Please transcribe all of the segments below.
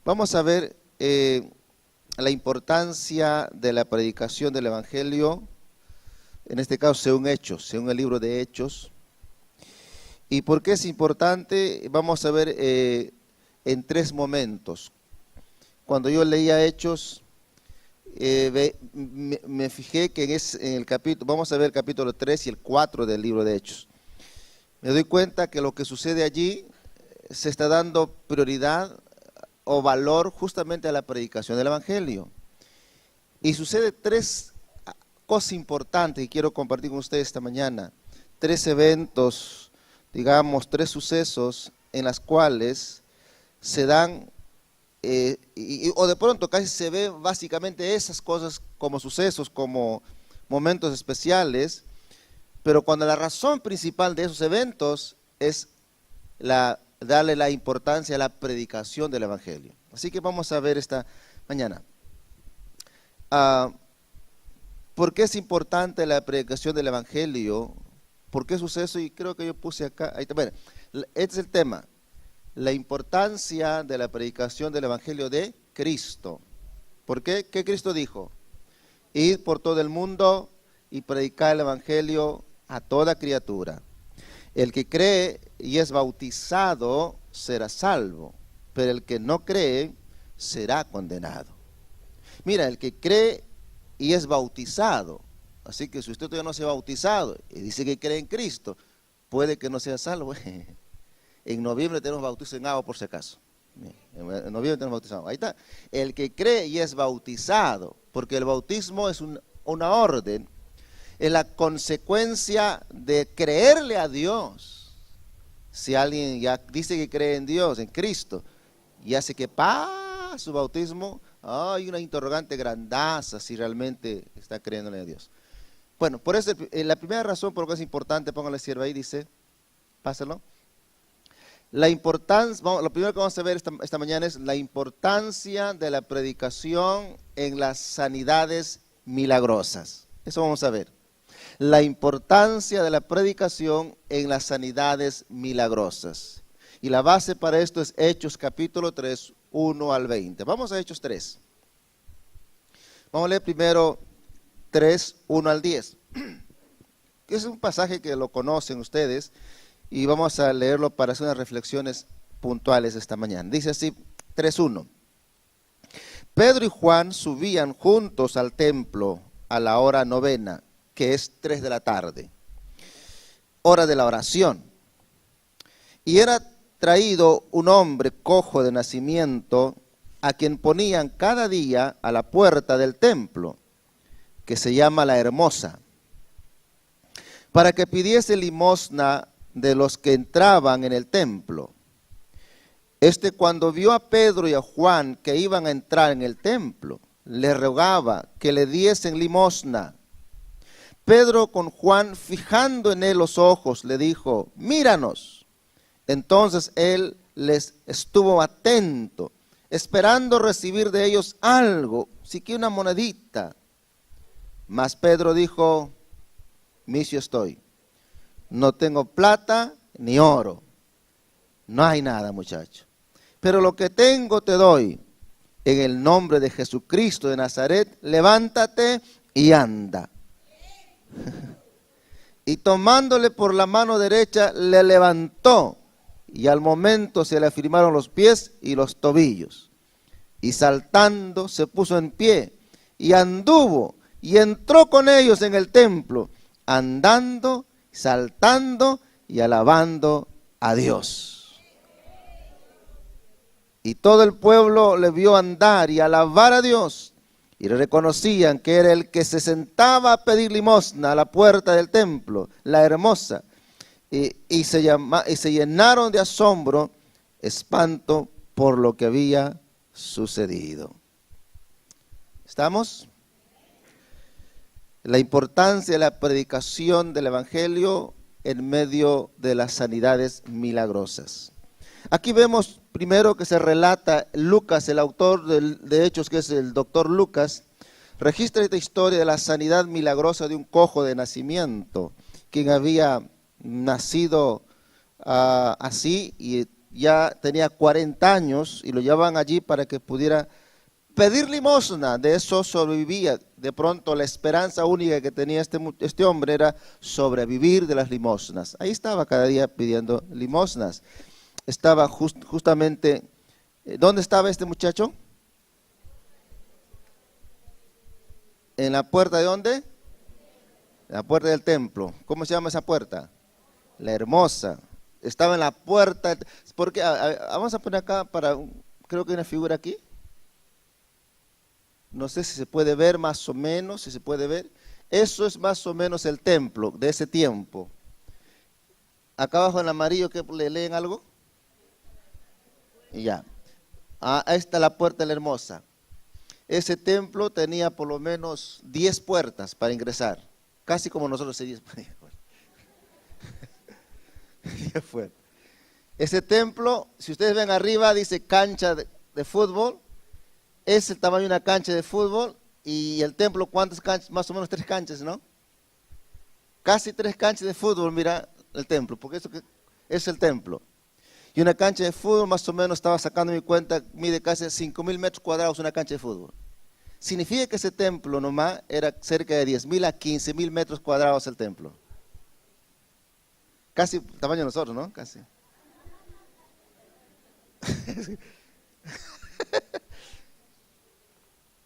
Vamos a ver la importancia de la predicación del Evangelio, en este caso según Hechos, según el libro de Hechos. ¿Y por qué es importante? Vamos a ver en tres momentos. Cuando yo leía Hechos, me fijé que en el capítulo, vamos a ver el capítulo 3 y el 4 del libro de Hechos. Me doy cuenta que lo que sucede allí se está dando prioridad o valor justamente a la predicación del Evangelio. Y sucede tres cosas importantes que quiero compartir con ustedes esta mañana. Tres eventos, digamos, tres sucesos en las cuales se dan, o de pronto casi se ve básicamente esas cosas como sucesos, como momentos especiales, pero cuando la razón principal de esos eventos es darle la importancia a la predicación del Evangelio. Así que vamos a ver esta mañana. ¿Por qué es importante la predicación del Evangelio? ¿Por qué sucede eso? Y creo que yo puse acá, ahí está, bueno, este es el tema, la importancia de la predicación del Evangelio de Cristo. ¿Por qué? ¿Qué Cristo dijo? Id por todo el mundo y predicar el Evangelio a toda criatura. El que cree y es bautizado será salvo, pero el que no cree será condenado. Mira, el que cree y es bautizado, así que si usted todavía no se ha bautizado y dice que cree en Cristo, puede que no sea salvo. En noviembre tenemos bautizo en agua por si acaso. En noviembre tenemos bautizado. Ahí está. El que cree y es bautizado, porque el bautismo es una orden, es la consecuencia de creerle a Dios. Si alguien ya dice que cree en Dios, en Cristo, y hace que pasa su bautismo, hay una interrogante grandaza si realmente está creyéndole a Dios. Bueno, por eso la primera razón por la que es importante, póngale sierva ahí, dice, pásalo. La importancia, lo primero que vamos a ver esta mañana es la importancia de la predicación en las sanidades milagrosas. Eso vamos a ver. La importancia de la predicación en las sanidades milagrosas. Y la base para esto es Hechos capítulo 3, 1 al 20. Vamos a Hechos 3. Vamos a leer primero 3, 1 al 10. Que es un pasaje que lo conocen ustedes y vamos a leerlo para hacer unas reflexiones puntuales esta mañana. Dice así, 3:1. Pedro y Juan subían juntos al templo a la hora novena, que es 3 de la tarde, hora de la oración. Y era traído un hombre cojo de nacimiento, a quien ponían cada día a la puerta del templo, que se llama La Hermosa, para que pidiese limosna de los que entraban en el templo. Este, cuando vio a Pedro y a Juan que iban a entrar en el templo, le rogaba que le diesen limosna. Pedro, con Juan fijando en él los ojos, le dijo, míranos. Entonces él les estuvo atento, esperando recibir de ellos algo, siquiera una monedita. Mas Pedro dijo, misio estoy, no tengo plata ni oro, no hay nada, muchacho, pero lo que tengo te doy. En el nombre de Jesucristo de Nazaret, levántate y anda. Y tomándole por la mano derecha, le levantó, y al momento se le afirmaron los pies y los tobillos. Y saltando se puso en pie, y anduvo, y entró con ellos en el templo, andando, saltando y alabando a Dios. Y todo el pueblo le vio andar y alabar a Dios, y le reconocían que era el que se sentaba a pedir limosna a la puerta del templo, La Hermosa, y se llenaron de asombro, espanto por lo que había sucedido. ¿Estamos? La importancia de la predicación del Evangelio en medio de las sanidades milagrosas. Aquí vemos primero que se relata Lucas, el autor de Hechos, que es el doctor Lucas, registra esta historia de la sanidad milagrosa de un cojo de nacimiento, quien había nacido así y ya tenía 40 años y lo llevaban allí para que pudiera pedir limosna. De eso sobrevivía. De pronto la esperanza única que tenía este hombre era sobrevivir de las limosnas. Ahí estaba cada día pidiendo limosnas. Estaba justamente, ¿dónde estaba este muchacho? ¿En la puerta de dónde? La puerta del templo. ¿Cómo se llama esa puerta? La Hermosa. Estaba en la puerta. Porque vamos a poner acá creo que hay una figura aquí. No sé si se puede ver más o menos, si se puede ver. Eso es más o menos el templo de ese tiempo. Acá abajo en amarillo, ¿qué le leen algo? Y ya. Ahí está la puerta de la Hermosa. Ese templo tenía por lo menos 10 puertas para ingresar. Casi como nosotros. 10 puertas. Ese templo, si ustedes ven arriba, dice cancha de fútbol. Es el tamaño de una cancha de fútbol. Y el templo, ¿cuántas canchas? Más o menos 3 canchas, ¿no? Casi 3 canchas de fútbol, mira el templo, porque eso es el templo. Y una cancha de fútbol, más o menos, estaba sacando mi cuenta, mide casi 5.000 metros cuadrados una cancha de fútbol. Significa que ese templo nomás era cerca de 10.000 a 15.000 metros cuadrados el templo. Casi el tamaño de nosotros, ¿no? Casi.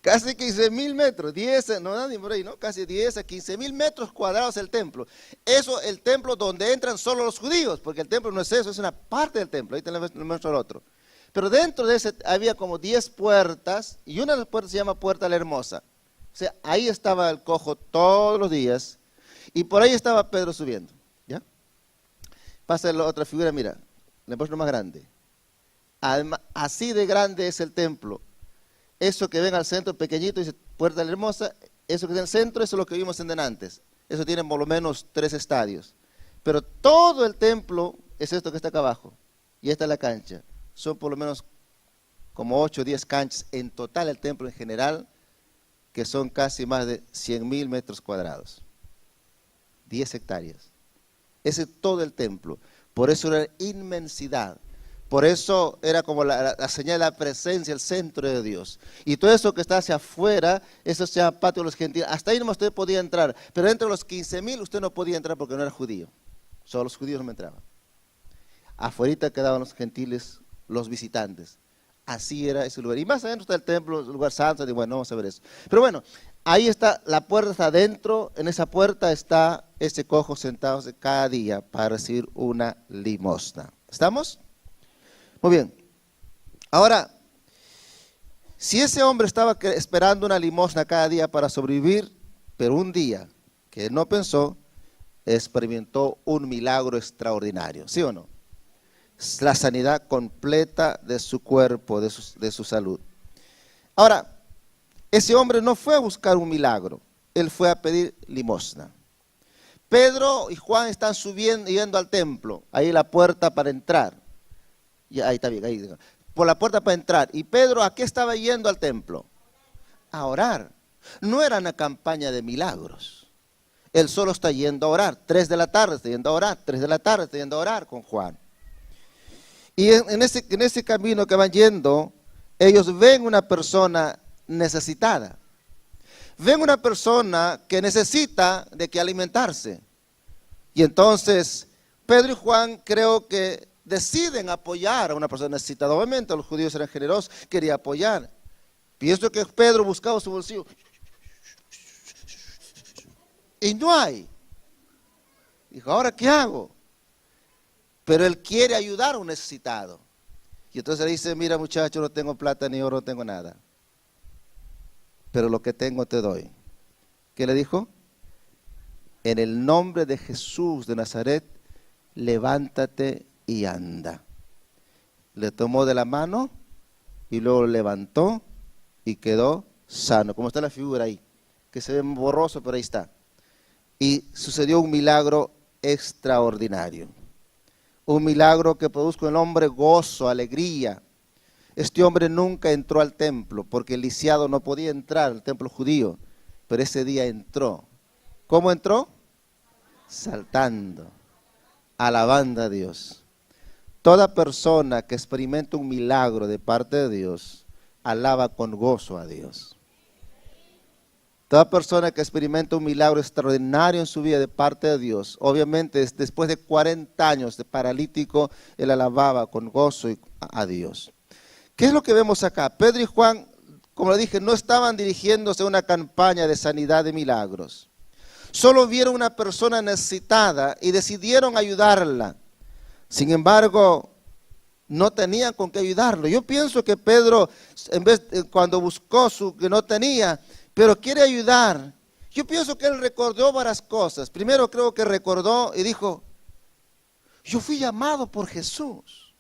Casi 15.000 metros, 10, no, ni por ahí, ¿no? Casi 10 a 15.000 metros cuadrados el templo. Eso, el templo donde entran solo los judíos, porque el templo no es eso, es una parte del templo. Ahí te lo muestro el otro. Pero dentro de ese había como 10 puertas, y una de las puertas se llama Puerta la Hermosa. O sea, ahí estaba el cojo todos los días, y por ahí estaba Pedro subiendo, ¿ya? Pasa la otra figura, mira, le muestro más grande. Así de grande es el templo. Eso que ven al centro pequeñito, dice Puerta de la Hermosa, eso que está en el centro, eso es lo que vimos en delante. Eso tiene por lo menos 3 estadios. Pero todo el templo es esto que está acá abajo. Y esta es la cancha. Son por lo menos como 8 o 10 canchas en total el templo en general, que son casi más de 100.000 metros cuadrados. 10 hectáreas. Ese es todo el templo. Por eso era inmensidad. Por eso era como la señal de la presencia, el centro de Dios. Y todo eso que está hacia afuera, eso se llama patio de los gentiles. Hasta ahí no usted podía entrar. Pero entre los 15.000 usted no podía entrar porque no era judío. Solo los judíos no entraban. Afuera quedaban los gentiles, los visitantes. Así era ese lugar. Y más adentro está el templo, el lugar santo. Y bueno, vamos a ver eso. Pero bueno, ahí está, la puerta está adentro. En esa puerta está ese cojo sentado cada día para recibir una limosna. ¿Estamos? Muy bien. Ahora, si ese hombre estaba esperando una limosna cada día para sobrevivir, pero un día que no pensó, experimentó un milagro extraordinario, ¿sí o no? La sanidad completa de su cuerpo, de su salud. Ahora, ese hombre no fue a buscar un milagro, él fue a pedir limosna. Pedro y Juan están yendo al templo, ahí la puerta para entrar. Y ahí está bien, ahí, por la puerta para entrar. ¿Y Pedro a qué estaba yendo al templo? A orar. No era una campaña de milagros. Él solo está yendo a orar. 3 de la tarde está yendo a orar. 3 de la tarde está yendo a orar con Juan. Y en ese camino que van yendo, ellos ven una persona necesitada. Ven una persona que necesita de que alimentarse. Y entonces, Pedro y Juan creo que deciden apoyar a una persona necesitada. Obviamente los judíos eran generosos, quería apoyar. Pienso que Pedro buscaba su bolsillo. Y no hay. Dijo, ¿ahora qué hago? Pero él quiere ayudar a un necesitado. Y entonces le dice, mira muchacho, no tengo plata ni oro, no tengo nada. Pero lo que tengo te doy. ¿Qué le dijo? En el nombre de Jesús de Nazaret, levántate y anda. Le tomó de la mano y luego lo levantó y quedó sano. Como está la figura ahí, que se ve borroso, pero ahí está. Y sucedió un milagro extraordinario. Un milagro que produjo en el hombre gozo, alegría. Este hombre nunca entró al templo porque el lisiado no podía entrar al templo judío, pero ese día entró. ¿Cómo entró? Saltando, alabando a Dios. Toda persona que experimenta un milagro de parte de Dios, alaba con gozo a Dios. Toda persona que experimenta un milagro extraordinario en su vida de parte de Dios, obviamente después de 40 años de paralítico, él alababa con gozo a Dios. ¿Qué es lo que vemos acá? Pedro y Juan, como le dije, no estaban dirigiéndose a una campaña de sanidad de milagros. Solo vieron una persona necesitada y decidieron ayudarla. Sin embargo, no tenían con qué ayudarlo. Yo pienso que Pedro, cuando buscó que no tenía, pero quiere ayudar. Yo pienso que él recordó varias cosas. Primero creo que recordó y dijo, yo fui llamado por Jesús.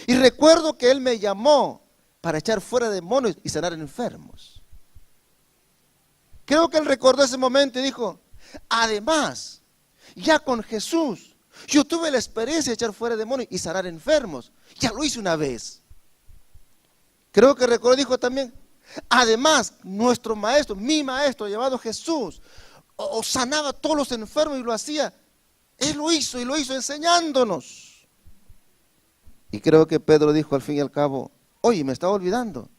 Y recuerdo que él me llamó para echar fuera demonios y sanar enfermos. Creo que él recordó ese momento y dijo, además, ya con Jesús, yo tuve la experiencia de echar fuera demonios y sanar enfermos. Ya lo hice una vez. Creo que recordó y dijo también, además, nuestro maestro, mi maestro llamado Jesús, sanaba a todos los enfermos y lo hacía. Él lo hizo y lo hizo enseñándonos. Y creo que Pedro dijo al fin y al cabo, oye, me estaba olvidando.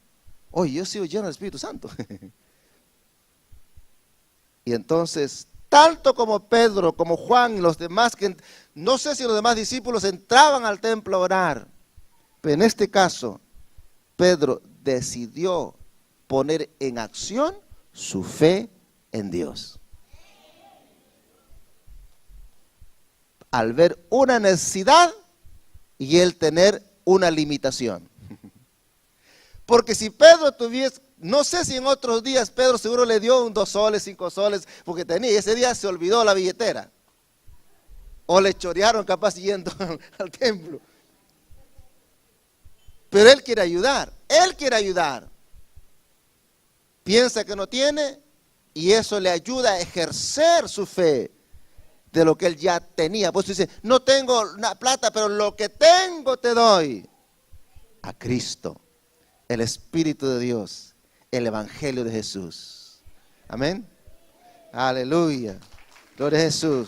Oye, yo sigo lleno del Espíritu Santo. Y entonces, tanto como Pedro, como Juan y los demás, que no sé si los demás discípulos entraban al templo a orar, pero en este caso, Pedro decidió poner en acción su fe en Dios. Al ver una necesidad y él tener una limitación. Porque si Pedro tuviese, no sé si en otros días Pedro seguro le dio 2 soles, 5 soles, porque tenía, ese día se olvidó la billetera. O le chorearon capaz yendo al templo. Pero él quiere ayudar, Piensa que no tiene y eso le ayuda a ejercer su fe de lo que él ya tenía. Pues dice, no tengo plata, pero lo que tengo te doy. A Cristo, el Espíritu de Dios, el Evangelio de Jesús. Amén. Aleluya. Gloria a Jesús.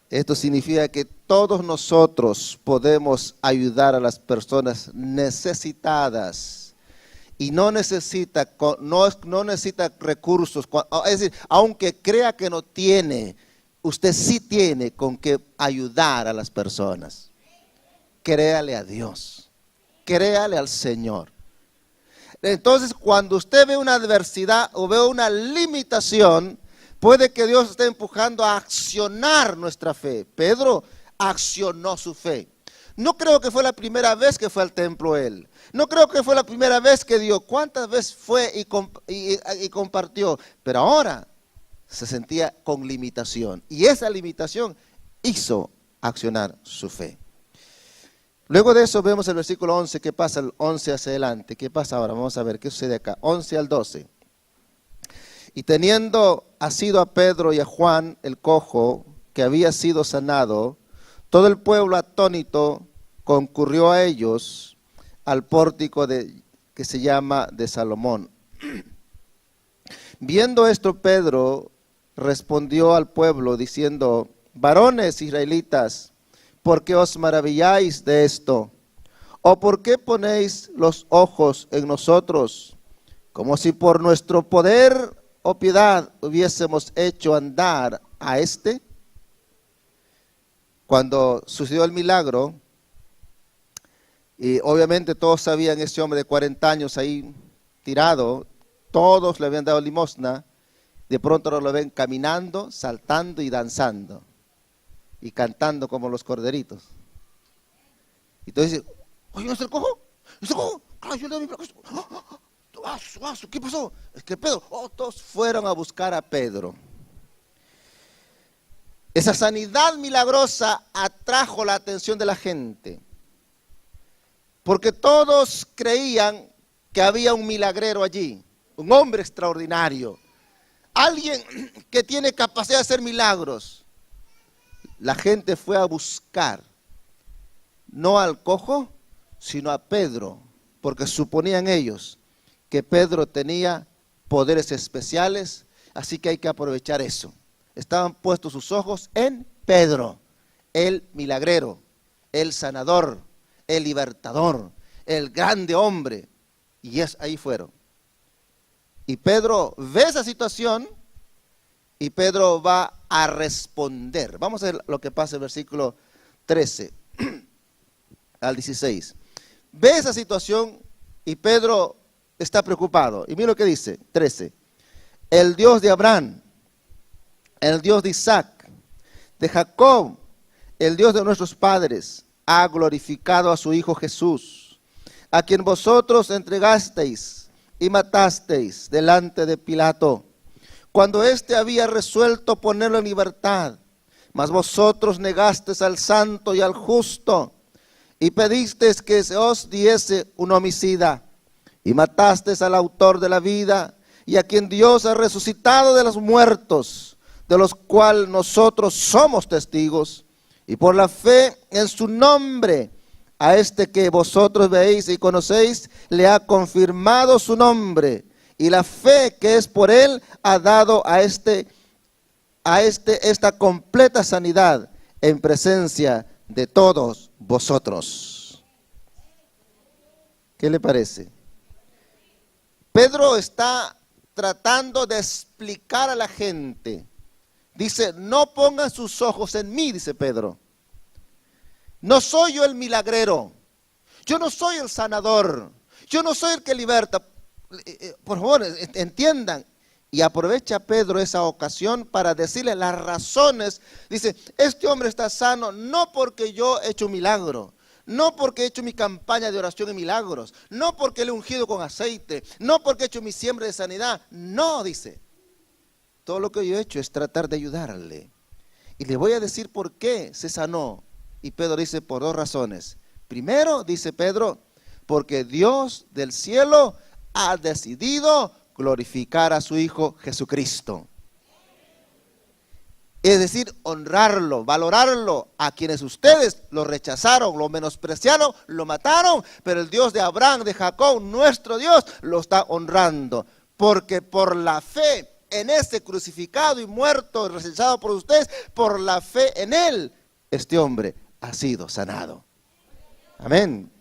Esto significa que todos nosotros podemos ayudar a las personas necesitadas y no necesita recursos. Es decir, aunque crea que no tiene, usted sí tiene con qué ayudar a las personas. Créale a Dios, créale al Señor. Entonces, cuando usted ve una adversidad o ve una limitación, puede que Dios esté empujando a accionar nuestra fe. Pedro accionó su fe. No creo que fue la primera vez que fue al templo él. No creo que fue la primera vez que dio. ¿Cuántas veces fue y compartió? Pero ahora se sentía con limitación. Y esa limitación hizo accionar su fe. Luego de eso vemos el versículo 11. ¿Qué pasa? El 11 hacia adelante. ¿Qué pasa ahora? Vamos a ver qué sucede acá. 11 al 12. Y teniendo asido a Pedro y a Juan, el cojo, que había sido sanado, todo el pueblo atónito concurrió a ellos al pórtico que se llama de Salomón. Viendo esto, Pedro respondió al pueblo diciendo, varones israelitas, ¿por qué os maravilláis de esto? ¿O por qué ponéis los ojos en nosotros, como si por nuestro poder o piedad hubiésemos hecho andar a este? Cuando sucedió el milagro, y obviamente todos sabían ese hombre de 40 años ahí tirado, todos le habían dado limosna, de pronto ahora lo ven caminando, saltando y danzando, y cantando como los corderitos. Y entonces dicen, oye, ¿no es el cojo? ¿No es el cojo? Claro, yo le doy mi plazo. ¿Qué pasó? Es que Pedro, todos fueron a buscar a Pedro. Esa sanidad milagrosa atrajo la atención de la gente, porque todos creían que había un milagrero allí, un hombre extraordinario, alguien que tiene capacidad de hacer milagros. La gente fue a buscar, no al cojo, sino a Pedro, porque suponían ellos que Pedro tenía poderes especiales, así que hay que aprovechar eso. estaban puestos sus ojos en Pedro, el milagrero, el sanador, el libertador, el grande hombre. Y ahí fueron. Y Pedro ve esa situación y Pedro va a responder. Vamos a ver lo que pasa en el versículo 13 al 16. Ve esa situación y Pedro está preocupado. Y mira lo que dice, 13. El Dios de Abraham, el Dios de Isaac, de Jacob, el Dios de nuestros padres, ha glorificado a su Hijo Jesús, a quien vosotros entregasteis y matasteis delante de Pilato, cuando éste había resuelto ponerlo en libertad. Mas vosotros negasteis al santo y al justo, y pedisteis que se os diese un homicida, y matasteis al autor de la vida, y a quien Dios ha resucitado de los muertos, de los cuales nosotros somos testigos. Y por la fe en su nombre, a este que vosotros veis y conocéis, le ha confirmado su nombre. Y la fe que es por él ha dado a esta completa sanidad en presencia de todos vosotros. ¿Qué le parece? Pedro está tratando de explicar a la gente. Dice, no pongan sus ojos en mí, dice Pedro. No soy yo el milagrero. Yo no soy el sanador. Yo no soy el que liberta. Por favor, entiendan. Y aprovecha Pedro esa ocasión para decirle las razones. Dice, este hombre está sano no porque yo he hecho un milagro, no porque he hecho mi campaña de oración y milagros, no porque le he ungido con aceite, no porque he hecho mi siembra de sanidad. No, dice. Todo lo que yo he hecho es tratar de ayudarle. Y le voy a decir por qué se sanó. Y Pedro dice por dos razones. Primero, dice Pedro, porque Dios del cielo ha decidido glorificar a su Hijo Jesucristo. Es decir, honrarlo, valorarlo, a quienes ustedes lo rechazaron, lo menospreciaron, lo mataron, pero el Dios de Abraham, de Jacob, nuestro Dios, lo está honrando. Porque por la fe en ese crucificado y muerto, rechazado por ustedes, por la fe en él, este hombre ha sido sanado. Amén.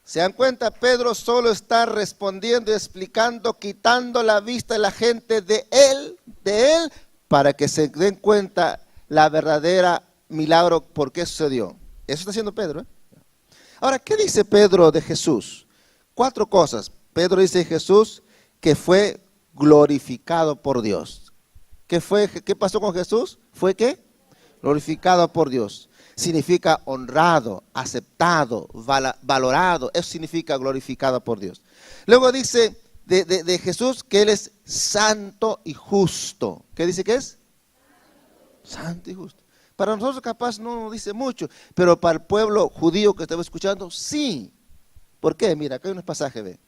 ¿Se dan cuenta? Pedro solo está respondiendo y explicando, quitando la vista de la gente de él, para que se den cuenta la verdadera milagro por qué sucedió. Eso está haciendo Pedro, ¿eh? Ahora, ¿qué dice Pedro de Jesús? 4 cosas. Pedro dice de Jesús que fue glorificado por Dios. ¿Qué pasó con Jesús? ¿Fue qué? Glorificado por Dios. Significa honrado, aceptado, valorado. Eso significa glorificado por Dios. Luego dice de Jesús que Él es santo y justo. ¿Qué dice que es? Santo y justo. Para nosotros capaz no nos dice mucho, pero para el pueblo judío que estaba escuchando, sí. ¿Por qué? Mira, acá hay un pasaje, ve.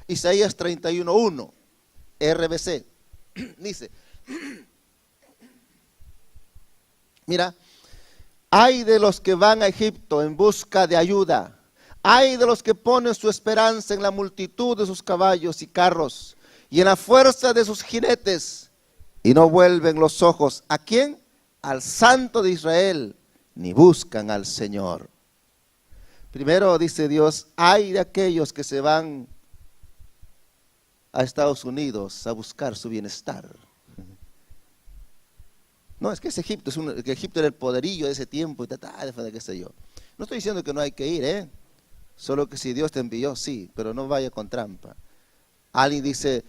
Isaías 31:1, RBC. Dice, mira, ay de los que van a Egipto en busca de ayuda, ay de los que ponen su esperanza en la multitud de sus caballos y carros, y en la fuerza de sus jinetes, y no vuelven los ojos, ¿a quién? Al Santo de Israel, ni buscan al Señor. Primero dice Dios, ay de aquellos que se van a Estados Unidos a buscar su bienestar. No, es que es Egipto, que Egipto era el poderillo de ese tiempo, y qué sé yo. No estoy diciendo que no hay que ir, solo que si Dios te envió, sí, pero no vaya con trampa. Alguien dice,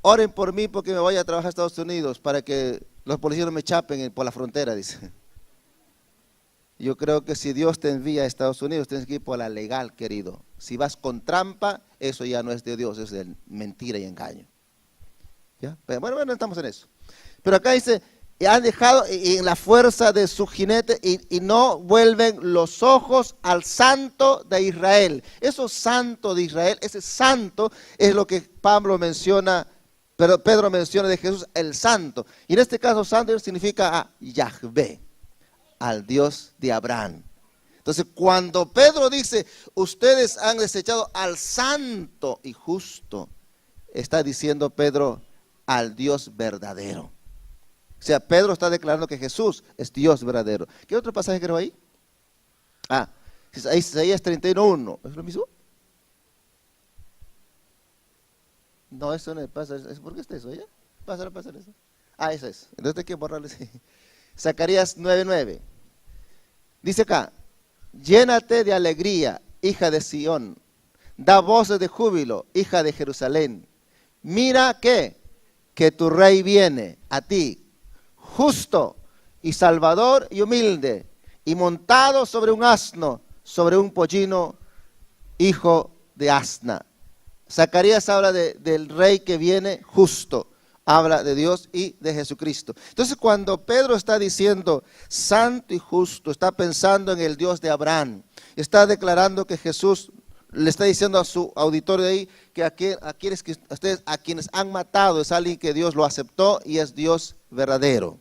oren por mí porque me voy a trabajar a Estados Unidos para que los policías no me chapen por la frontera, dice. Yo creo que si Dios te envía a Estados Unidos, tienes que ir por la legal, querido. Si vas con trampa, eso ya no es de Dios, es de mentira y engaño. ¿Ya? Pero bueno, no estamos en eso. Pero acá dice, han dejado en la fuerza de su jinete y no vuelven los ojos al Santo de Israel. Eso Santo de Israel, ese Santo es lo que Pedro menciona de Jesús, el Santo. Y en este caso, Santo significa a Yahvé, al Dios de Abraham, Entonces, cuando Pedro dice, ustedes han desechado al santo y justo, está diciendo Pedro al Dios verdadero. O sea, Pedro está declarando que Jesús es Dios verdadero. ¿Qué otro pasaje creo ahí? Isaías 31:1. ¿Es lo mismo? No, eso no pasa. ¿Por qué está eso allá? Pásalo eso. Eso es. Entonces hay que borrarlo. Zacarías 9:9. Dice acá, llénate de alegría, hija de Sión. Da voces de júbilo, hija de Jerusalén. Mira que tu rey viene a ti, justo y salvador y humilde, y montado sobre un asno, sobre un pollino, hijo de asna. Zacarías habla del rey que viene justo, habla de Dios y de Jesucristo. Entonces, cuando Pedro está diciendo santo y justo, está pensando en el Dios de Abraham, está declarando que Jesús, le está diciendo a su auditorio de ahí que a quienes han matado es alguien que Dios lo aceptó y es Dios verdadero.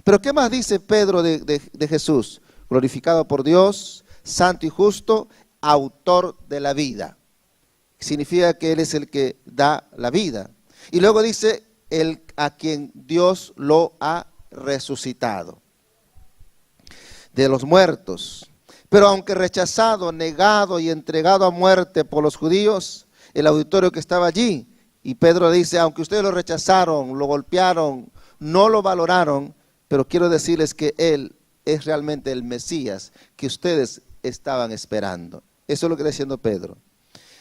Pero ¿qué más dice Pedro de Jesús? Glorificado por Dios, santo y justo, autor de la vida. Significa que Él es el que da la vida. Y luego dice, a quien Dios lo ha resucitado de los muertos. Pero aunque rechazado, negado y entregado a muerte por los judíos, el auditorio que estaba allí, y Pedro dice, aunque ustedes lo rechazaron, lo golpearon, no lo valoraron, pero quiero decirles que Él es realmente el Mesías que ustedes estaban esperando. Eso es lo que está diciendo Pedro.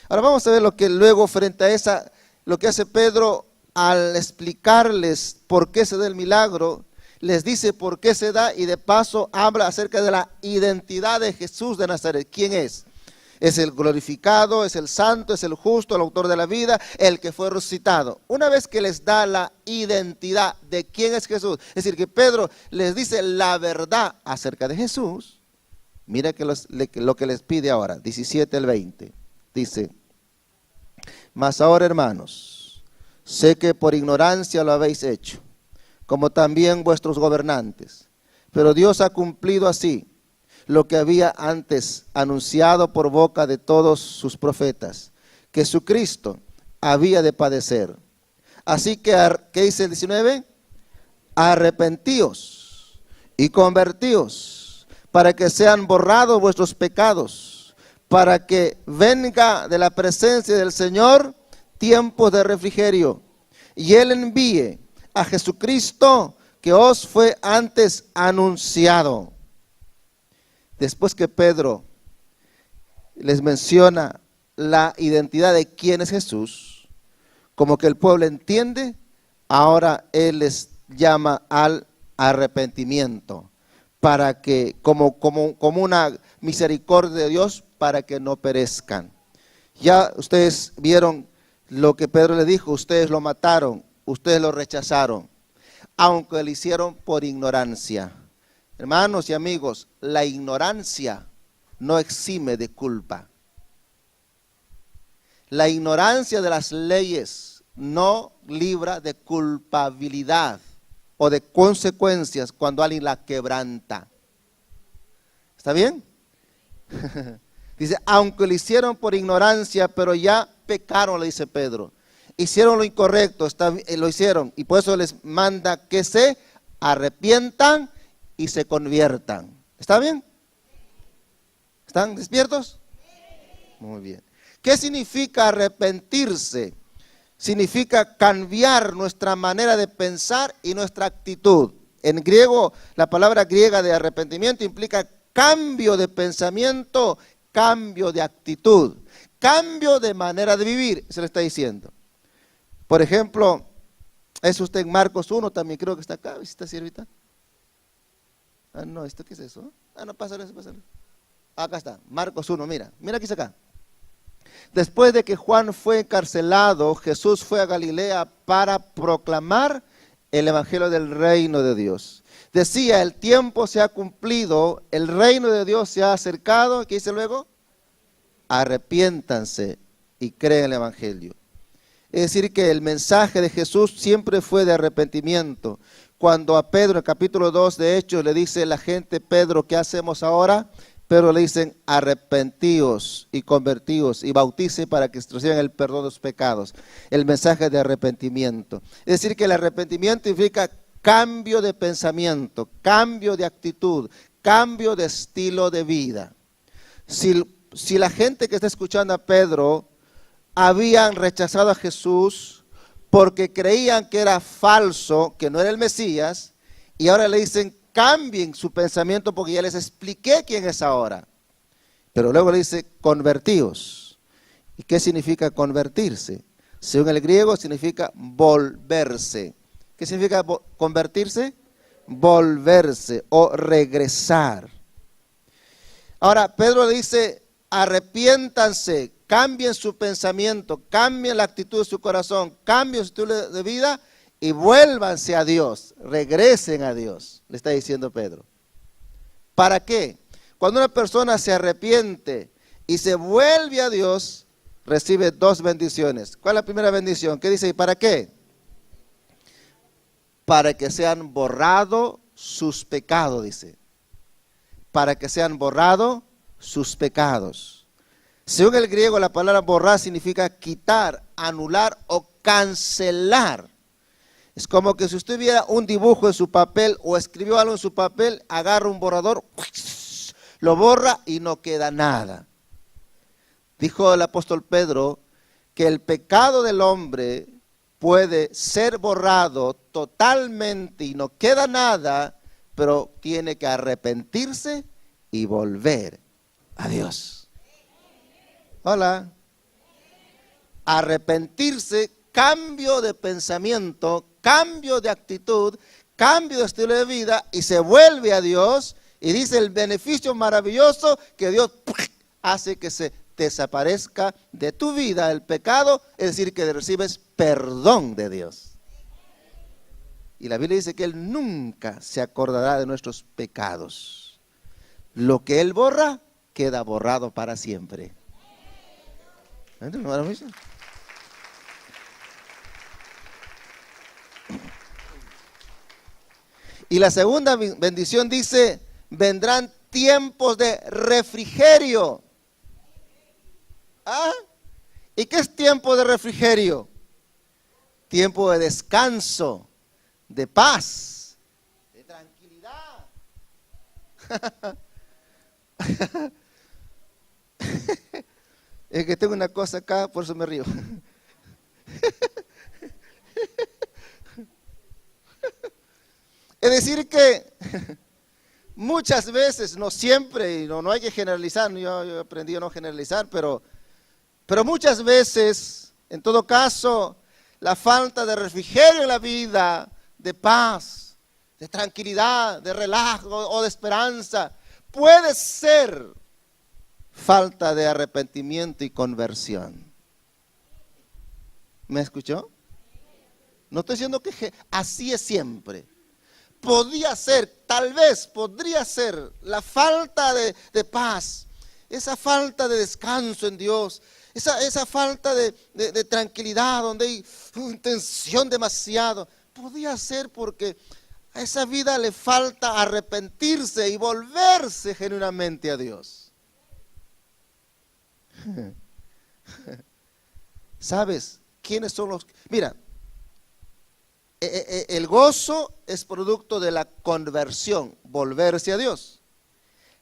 Ahora vamos a ver lo que luego frente a lo que hace Pedro al explicarles por qué se da el milagro, les dice por qué se da y de paso habla acerca de la identidad de Jesús de Nazaret. ¿Quién es? Es el glorificado, es el santo, es el justo, el autor de la vida, el que fue resucitado. Una vez que les da la identidad de quién es Jesús, es decir, que Pedro les dice la verdad acerca de Jesús, mira lo que les pide ahora, 17 al 20, dice, mas ahora hermanos, sé que por ignorancia lo habéis hecho, como también vuestros gobernantes. Pero Dios ha cumplido así lo que había antes anunciado por boca de todos sus profetas, que su Cristo había de padecer. Así que, ¿qué dice el 19? Arrepentíos y convertíos, para que sean borrados vuestros pecados, para que venga de la presencia del Señor tiempos de refrigerio, y Él envíe a Jesucristo que os fue antes anunciado. Después que Pedro les menciona la identidad de quién es Jesús, como que el pueblo entiende, ahora Él les llama al arrepentimiento, para que, como una misericordia de Dios, para que no perezcan. Ya ustedes vieron lo que Pedro le dijo, ustedes lo mataron, ustedes lo rechazaron, aunque lo hicieron por ignorancia. Hermanos y amigos, la ignorancia no exime de culpa. La ignorancia de las leyes no libra de culpabilidad o de consecuencias cuando alguien la quebranta. ¿Está bien? Dice, aunque lo hicieron por ignorancia, pero ya pecaron, le dice Pedro. Hicieron lo incorrecto, lo hicieron, y por eso les manda que se arrepientan y se conviertan. ¿Está bien? ¿Están despiertos? Muy bien. ¿Qué significa arrepentirse? Significa cambiar nuestra manera de pensar y nuestra actitud. En griego, la palabra griega de arrepentimiento implica cambio de pensamiento, cambio de actitud, cambio de manera de vivir, se le está diciendo. Por ejemplo, es usted en Marcos 1, también creo que está acá, ¿está siervita? No, ¿esto qué es eso? No, pásale. Acá está, Marcos 1, mira que dice acá. Después de que Juan fue encarcelado, Jesús fue a Galilea para proclamar el evangelio del reino de Dios. Decía, el tiempo se ha cumplido, el reino de Dios se ha acercado. ¿Qué dice luego? Arrepiéntanse y creen el evangelio. Es decir, que el mensaje de Jesús siempre fue de arrepentimiento. Cuando a Pedro, en el capítulo 2 de Hechos, le dice la gente, Pedro, ¿qué hacemos ahora? Pedro le dicen, arrepentíos y convertíos y bautice para que reciban el perdón de sus pecados. El mensaje de arrepentimiento. Es decir, que el arrepentimiento significa cambio de pensamiento, cambio de actitud, cambio de estilo de vida. Si la gente que está escuchando a Pedro habían rechazado a Jesús porque creían que era falso, que no era el Mesías, y ahora le dicen, cambien su pensamiento porque ya les expliqué quién es ahora. Pero luego le dice, convertíos. ¿Y qué significa convertirse? Según el griego significa volverse. ¿Qué significa convertirse? Volverse o regresar. Ahora, Pedro le dice, arrepiéntanse, cambien su pensamiento, cambien la actitud de su corazón, cambien su estilo de vida y vuélvanse a Dios, regresen a Dios, le está diciendo Pedro. ¿Para qué? Cuando una persona se arrepiente y se vuelve a Dios, recibe dos bendiciones. ¿Cuál es la primera bendición? ¿Qué dice? ¿Y para qué? Para que sean borrados sus pecados, dice. Para que sean borrados sus pecados. Según el griego, la palabra borrar significa quitar, anular o cancelar. Es como que si usted viera un dibujo en su papel o escribió algo en su papel, agarra un borrador, lo borra y no queda nada. Dijo el apóstol Pedro que el pecado del hombre puede ser borrado totalmente y no queda nada, pero tiene que arrepentirse y volver a Dios. Hola. Arrepentirse, cambio de pensamiento, cambio de actitud, cambio de estilo de vida y se vuelve a Dios y dice el beneficio maravilloso que Dios hace que se desaparezca de tu vida el pecado, es decir, que recibes perdón de Dios. Y la Biblia dice que Él nunca se acordará de nuestros pecados. Lo que Él borra, queda borrado para siempre. Y la segunda bendición dice, vendrán tiempos de refrigerio. ¿Ah? ¿Y qué es tiempo de refrigerio? Tiempo de descanso, de paz, de tranquilidad. Es que tengo una cosa acá, por eso me río. Es decir que muchas veces, no siempre, y no hay que generalizar, yo he aprendido a no generalizar, pero muchas veces, en todo caso, la falta de refrigerio en la vida, de paz, de tranquilidad, de relajo o de esperanza, puede ser falta de arrepentimiento y conversión. ¿Me escuchó? No estoy diciendo que así es siempre. Podría ser, tal vez podría ser la falta de paz, esa falta de descanso en Dios, esa falta de tranquilidad donde hay tensión demasiado. Podría ser porque a esa vida le falta arrepentirse y volverse genuinamente a Dios. ¿Sabes quiénes son los? Mira, el gozo es producto de la conversión, volverse a Dios.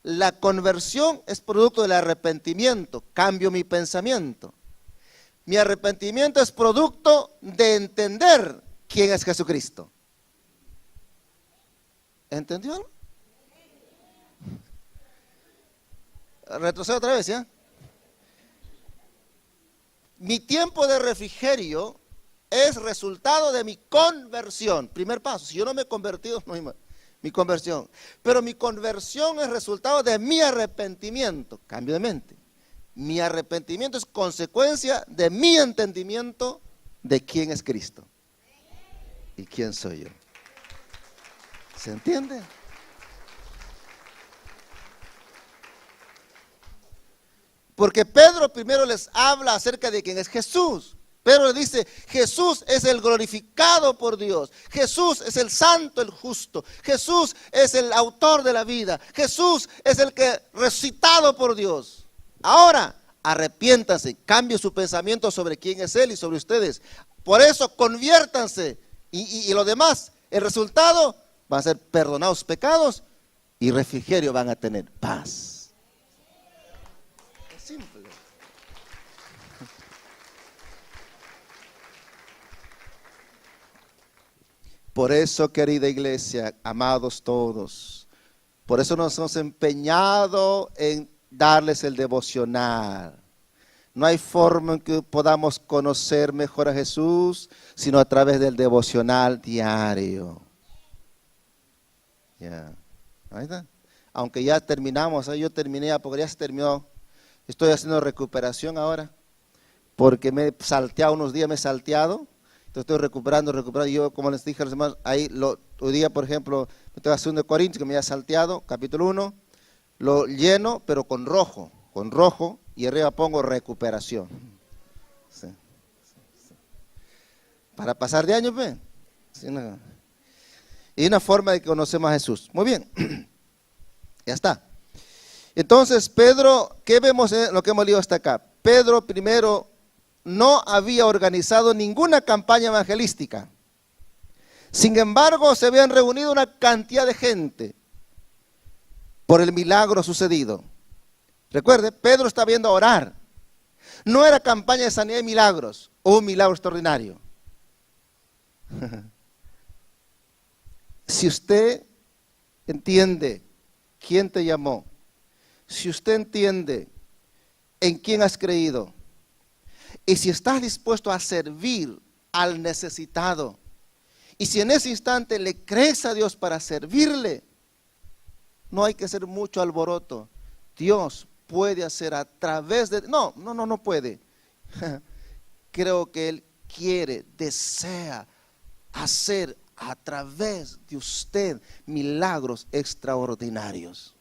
La conversión es producto del arrepentimiento, cambio mi pensamiento. Mi arrepentimiento es producto de entender quién es Jesucristo. ¿Entendió? Retrocedo otra vez, ¿ya? Mi tiempo de refrigerio es resultado de mi conversión. Primer paso, si yo no me he convertido, no hay más. Mi conversión. Pero mi conversión es resultado de mi arrepentimiento, cambio de mente. Mi arrepentimiento es consecuencia de mi entendimiento de quién es Cristo y quién soy yo. ¿Se entiende? Porque Pedro primero les habla acerca de quién es Jesús. Pedro le dice, Jesús es el glorificado por Dios. Jesús es el santo, el justo. Jesús es el autor de la vida. Jesús es el que resucitado por Dios. Ahora, arrepiéntanse, cambie su pensamiento sobre quién es Él y sobre ustedes. Por eso, conviértanse. Y lo demás, el resultado, van a ser perdonados pecados y refrigerio, van a tener paz. Es simple. Por eso, querida iglesia, amados todos, por eso nos hemos empeñado en darles el devocional. No hay forma en que podamos conocer mejor a Jesús, sino a través del devocional diario. Ya, ahí está. Aunque ya terminamos, yo terminé, porque ya se terminó. Estoy haciendo recuperación ahora, porque me he salteado unos días, entonces estoy recuperando. Yo, como les dije a los hermanos, hoy día, por ejemplo, me estoy haciendo de Corintios, que me había salteado, capítulo 1, lo lleno, pero con rojo, y arriba pongo recuperación. Sí. Para pasar de años, ¿ve? Sí, y una forma de que conocemos a Jesús. Muy bien, ya está. Entonces, Pedro, ¿qué vemos en lo que hemos leído hasta acá? Pedro, primero, no había organizado ninguna campaña evangelística. Sin embargo, se habían reunido una cantidad de gente por el milagro sucedido. Recuerde, Pedro está viendo a orar. No era campaña de sanidad y milagros, o un milagro extraordinario. Si usted entiende quién te llamó, si usted entiende en quién has creído, y si estás dispuesto a servir al necesitado, y si en ese instante le crees a Dios para servirle, no hay que hacer mucho alboroto. Dios puede hacer a través de... No puede. Creo que Él quiere, desea hacer a través de usted milagros extraordinarios.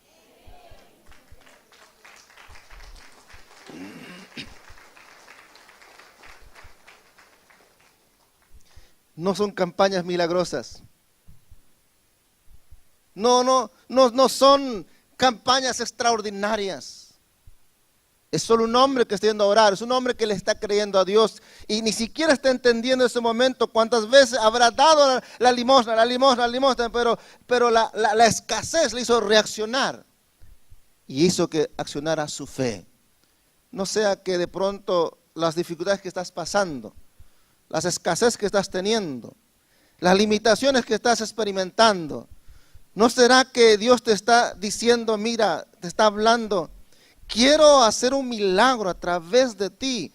No son campañas milagrosas. No son campañas extraordinarias. Es solo un hombre que está yendo a orar, es un hombre que le está creyendo a Dios y ni siquiera está entendiendo en ese momento cuántas veces habrá dado la limosna, pero la escasez le hizo reaccionar y hizo que accionara su fe. No sea que de pronto las dificultades que estás pasando, las escasez que estás teniendo, las limitaciones que estás experimentando, ¿no será que Dios te está diciendo, mira, te está hablando, quiero hacer un milagro a través de ti?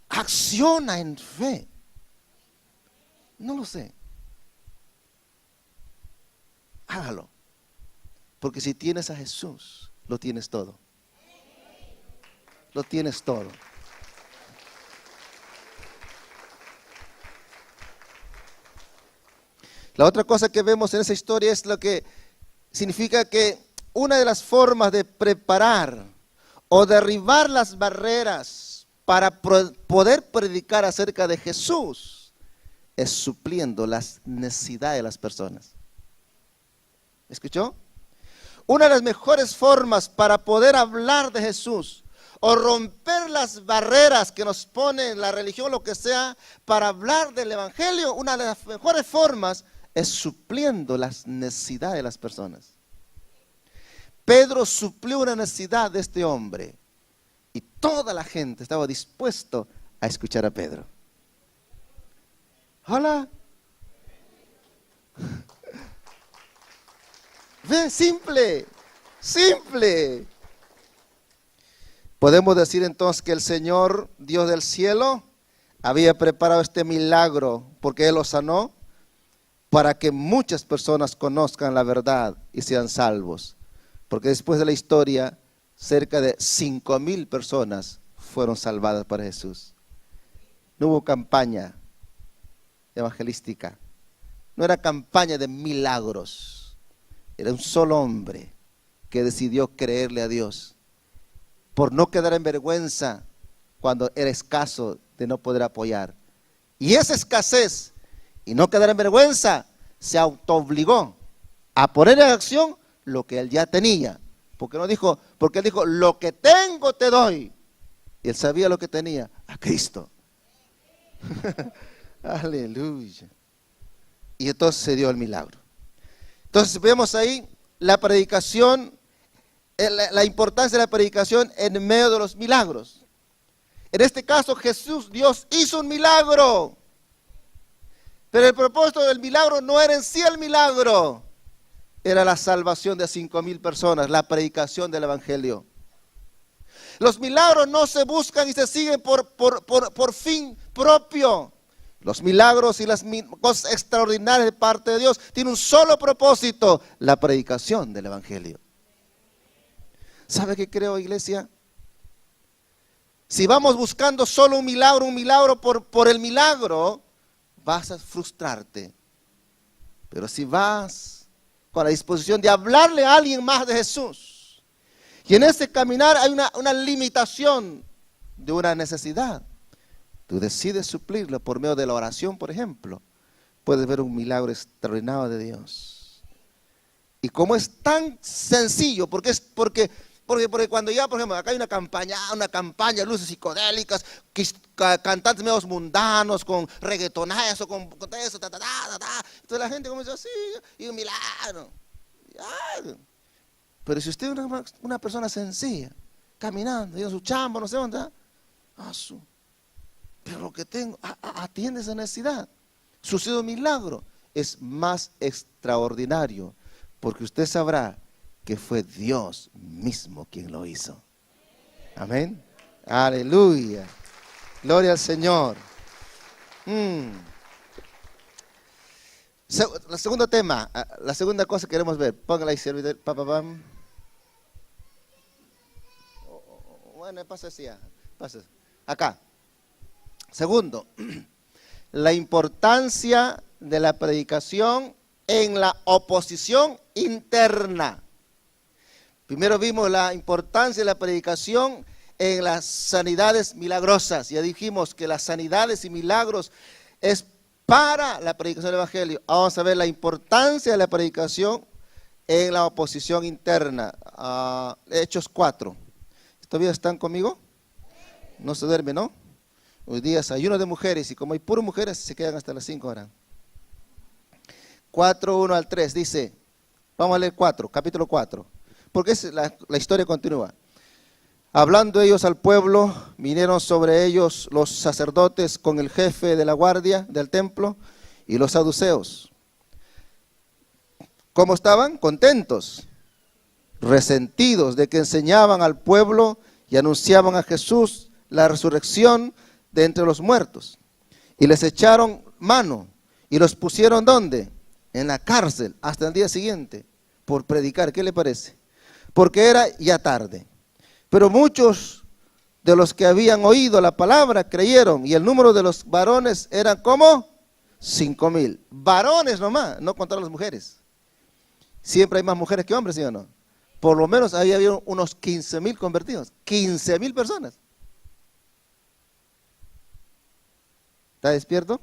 Acciona en fe. No lo sé. Hágalo. Porque si tienes a Jesús, lo tienes todo. Lo tienes todo. La otra cosa que vemos en esa historia es lo que significa que una de las formas de preparar o derribar las barreras para poder predicar acerca de Jesús es supliendo las necesidades de las personas. ¿Escuchó? Una de las mejores formas para poder hablar de Jesús o romper las barreras que nos pone la religión, lo que sea, para hablar del evangelio, una de las mejores formas es supliendo las necesidades de las personas. Pedro suplió una necesidad de este hombre y toda la gente estaba dispuesto a escuchar a Pedro. Hola. Ve, simple. Podemos decir entonces que el Señor, Dios del cielo, había preparado este milagro porque Él lo sanó para que muchas personas conozcan la verdad y sean salvos. Porque después de la historia, cerca de 5,000 personas fueron salvadas por Jesús. No hubo campaña evangelística. No era campaña de milagros. Era un solo hombre que decidió creerle a Dios. Por no quedar en vergüenza cuando era escaso de no poder apoyar. Y esa escasez, y no quedar en vergüenza, se autoobligó a poner en acción lo que él ya tenía. Porque él dijo, lo que tengo te doy. Y él sabía lo que tenía, a Cristo. Aleluya. Y entonces se dio el milagro. Entonces vemos ahí la predicación, la importancia de la predicación en medio de los milagros. En este caso Dios hizo un milagro. Pero el propósito del milagro no era en sí el milagro. Era la salvación de 5,000 personas, la predicación del evangelio. Los milagros no se buscan y se siguen por fin propio. Los milagros y las cosas extraordinarias de parte de Dios tienen un solo propósito, la predicación del evangelio. ¿Sabe qué creo, iglesia? Si vamos buscando solo un milagro por el milagro, vas a frustrarte. Pero si vas con la disposición de hablarle a alguien más de Jesús, y en ese caminar hay una limitación de una necesidad, tú decides suplirlo por medio de la oración, por ejemplo, puedes ver un milagro extraordinario de Dios. Y como es tan sencillo, porque cuando ya, por ejemplo, acá hay una campaña, luces psicodélicas, cantantes medios mundanos, con reggaetonazos, con eso, entonces la gente comienza así, y un milagro. Pero si usted es una persona sencilla, caminando, en su chamba, no sé dónde, pero lo que tengo, atiende esa necesidad. Sucede un milagro, es más extraordinario, porque usted sabrá que fue Dios mismo quien lo hizo. Amén. Aleluya. Gloria al Señor. El segundo tema, la segunda cosa que queremos ver. Póngala ahí, servidor. Bueno, pasa así. Pasa. Acá. Segundo, la importancia de la predicación en la oposición interna. Primero vimos la importancia de la predicación en las sanidades milagrosas. Ya dijimos que las sanidades y milagros es para la predicación del evangelio. Vamos a ver la importancia de la predicación en la oposición interna. Hechos 4. ¿Todavía están conmigo? No se duermen, ¿no? Hoy día es ayuno de mujeres y como hay puras mujeres se quedan hasta las 5 horas. 4, 1 al 3 dice, vamos a leer capítulo 4. Porque la historia continúa. Hablando ellos al pueblo, vinieron sobre ellos los sacerdotes con el jefe de la guardia del templo y los saduceos. ¿Cómo estaban? Contentos, resentidos de que enseñaban al pueblo y anunciaban a Jesús la resurrección de entre los muertos. Y les echaron mano y los pusieron ¿dónde? En la cárcel hasta el día siguiente por predicar. ¿Qué le parece? Porque era ya tarde. Pero muchos de los que habían oído la palabra creyeron, y el número de los varones eran como 5,000. Varones nomás, no contar las mujeres. Siempre hay más mujeres que hombres, ¿sí o no? Por lo menos había unos 15,000 convertidos. 15,000 personas. ¿Está despierto?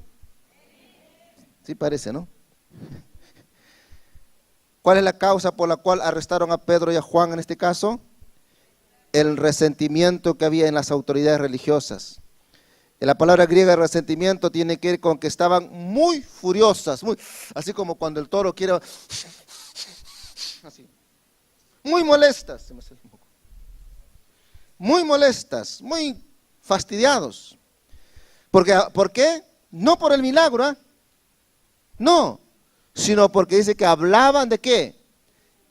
Sí parece, ¿no? ¿Cuál es la causa por la cual arrestaron a Pedro y a Juan en este caso? El resentimiento que había en las autoridades religiosas. En la palabra griega resentimiento tiene que ver con que estaban muy furiosas, así como cuando el toro quiere, así, muy molestas, muy fastidiados. ¿Por qué? No por el milagro, no, sino porque dice que hablaban ¿de qué?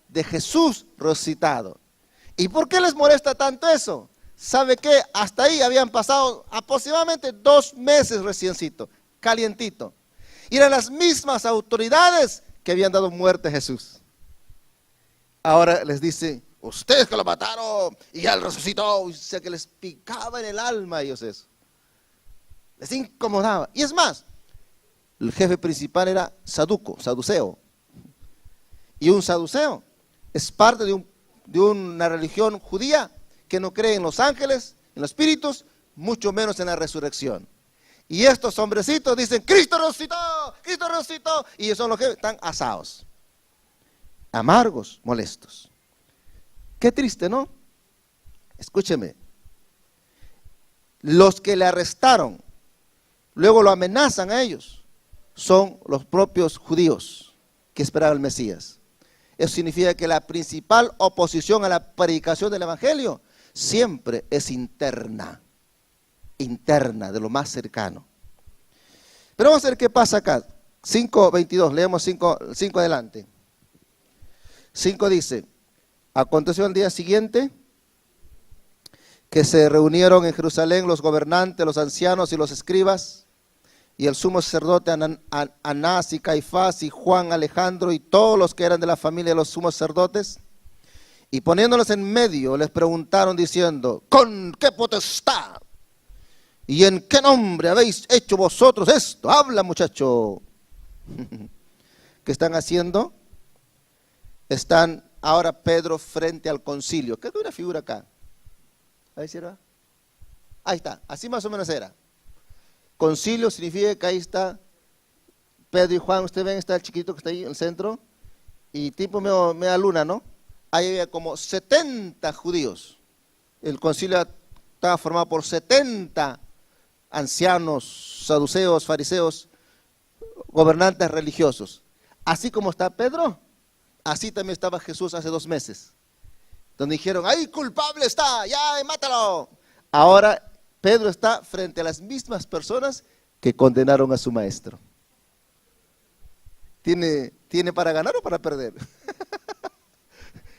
De Jesús resucitado. ¿Y por qué les molesta tanto eso? ¿Sabe qué? Hasta ahí habían pasado aproximadamente 2 meses reciencito, calientito. Y eran las mismas autoridades que habían dado muerte a Jesús. Ahora les dice, ustedes que lo mataron y ya lo resucitó. O sea que les picaba en el alma a ellos eso. Les incomodaba. Y es más, el jefe principal era saduceo. Y un saduceo es parte de una religión judía que no cree en los ángeles, en los espíritus, mucho menos en la resurrección. Y estos hombrecitos dicen, Cristo resucitó, y son los que están asados, amargos, molestos. Qué triste, ¿no? Escúcheme, los que le arrestaron, luego lo amenazan a ellos, son los propios judíos que esperaban el Mesías. Eso significa que la principal oposición a la predicación del Evangelio siempre es interna, de lo más cercano. Pero vamos a ver qué pasa acá. 5:22, leemos 5 adelante. 5 dice, aconteció al día siguiente que se reunieron en Jerusalén los gobernantes, los ancianos y los escribas, y el sumo sacerdote Anás y Caifás y Juan, Alejandro y todos los que eran de la familia de los sumos sacerdotes, y poniéndolos en medio les preguntaron diciendo, ¿con qué potestad y en qué nombre habéis hecho vosotros esto? Habla, muchacho. ¿Qué están haciendo? Están ahora Pedro frente al concilio. ¿Qué es una figura acá? Ahí está, así más o menos era. Concilio significa que ahí está Pedro y Juan, ustedes ven, está el chiquito que está ahí en el centro, y tipo media luna, ¿no? Ahí había como 70 judíos. El concilio estaba formado por 70 ancianos, saduceos, fariseos, gobernantes religiosos. Así como está Pedro, así también estaba Jesús hace 2 meses. Donde dijeron, ¡ay, culpable está! ¡Ya, mátalo! Ahora Pedro está frente a las mismas personas que condenaron a su maestro. ¿Tiene para ganar o para perder?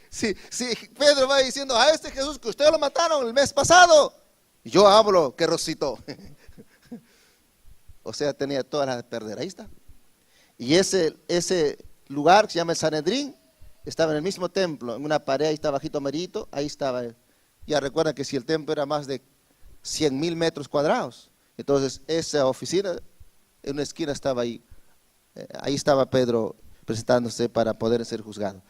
Sí, Pedro va diciendo, a este Jesús que ustedes lo mataron el mes pasado, yo hablo que resucitó. O sea, tenía todas las de perder, ahí está. Y ese lugar que se llama el Sanedrín, estaba en el mismo templo, en una pared, ahí está bajito merito, ahí estaba. Ya recuerdan que si el templo era más de 100,000 metros cuadrados, entonces esa oficina, en una esquina estaba ahí. Ahí estaba Pedro presentándose para poder ser juzgado.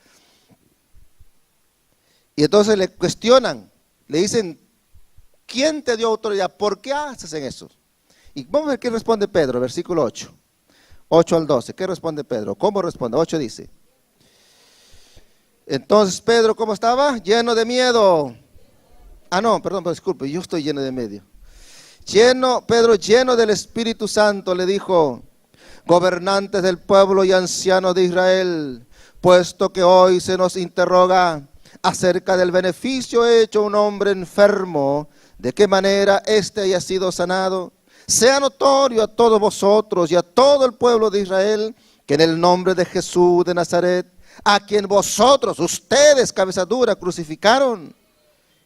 Y entonces le cuestionan, le dicen, ¿quién te dio autoridad? ¿Por qué haces eso? Y vamos a ver qué responde Pedro, versículo 8 al 12. ¿Qué responde Pedro? ¿Cómo responde? 8 dice, entonces Pedro, ¿cómo estaba? Lleno de miedo. Perdón, disculpe, yo estoy lleno de miedo. Pedro, lleno del Espíritu Santo, le dijo, gobernantes del pueblo y ancianos de Israel, puesto que hoy se nos interroga acerca del beneficio hecho a un hombre enfermo, de qué manera éste haya sido sanado, sea notorio a todos vosotros y a todo el pueblo de Israel, que en el nombre de Jesús de Nazaret, a quien vosotros, ustedes, cabeza dura, crucificaron,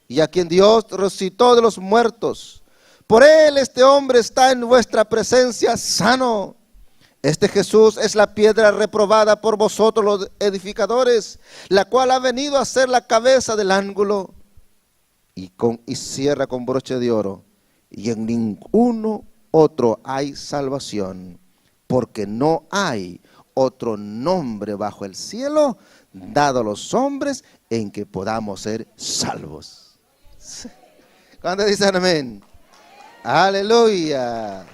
y a quien Dios resucitó de los muertos, por él este hombre está en vuestra presencia sano. Este Jesús es la piedra reprobada por vosotros los edificadores, la cual ha venido a ser la cabeza del ángulo. Y cierra con broche de oro. Y en ninguno otro hay salvación, porque no hay otro nombre bajo el cielo dado a los hombres en que podamos ser salvos. ¿Cuándo dicen amén? Aleluya.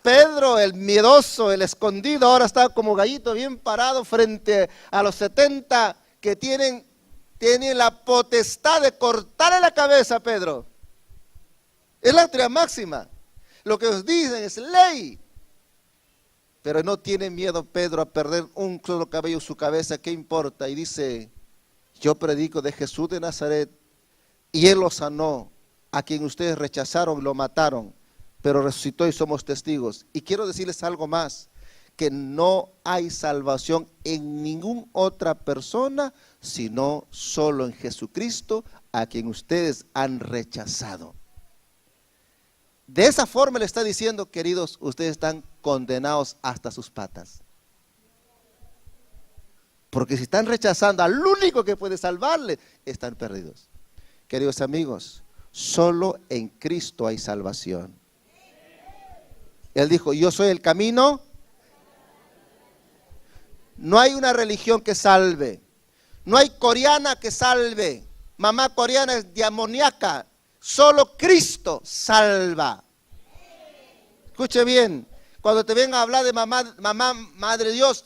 Pedro, el miedoso, el escondido, ahora está como gallito bien parado frente a los 70 que tienen la potestad de cortarle la cabeza a Pedro. Es la autoridad máxima. Lo que os dicen es ley. Pero no tiene miedo Pedro a perder un solo cabello en su cabeza, ¿qué importa? Y dice, yo predico de Jesús de Nazaret, y Él lo sanó, a quien ustedes rechazaron, lo mataron, pero resucitó y somos testigos. Y quiero decirles algo más, que no hay salvación en ninguna otra persona, sino solo en Jesucristo, a quien ustedes han rechazado. De esa forma le está diciendo, queridos, ustedes están condenados hasta sus patas. Porque si están rechazando al único que puede salvarle, están perdidos. Queridos amigos, solo en Cristo hay salvación. Él dijo, yo soy el camino. No hay una religión que salve. No hay coreana que salve. Mamá coreana es demoníaca. Solo Cristo salva. Escuche bien, cuando te venga a hablar de mamá, Madre Dios,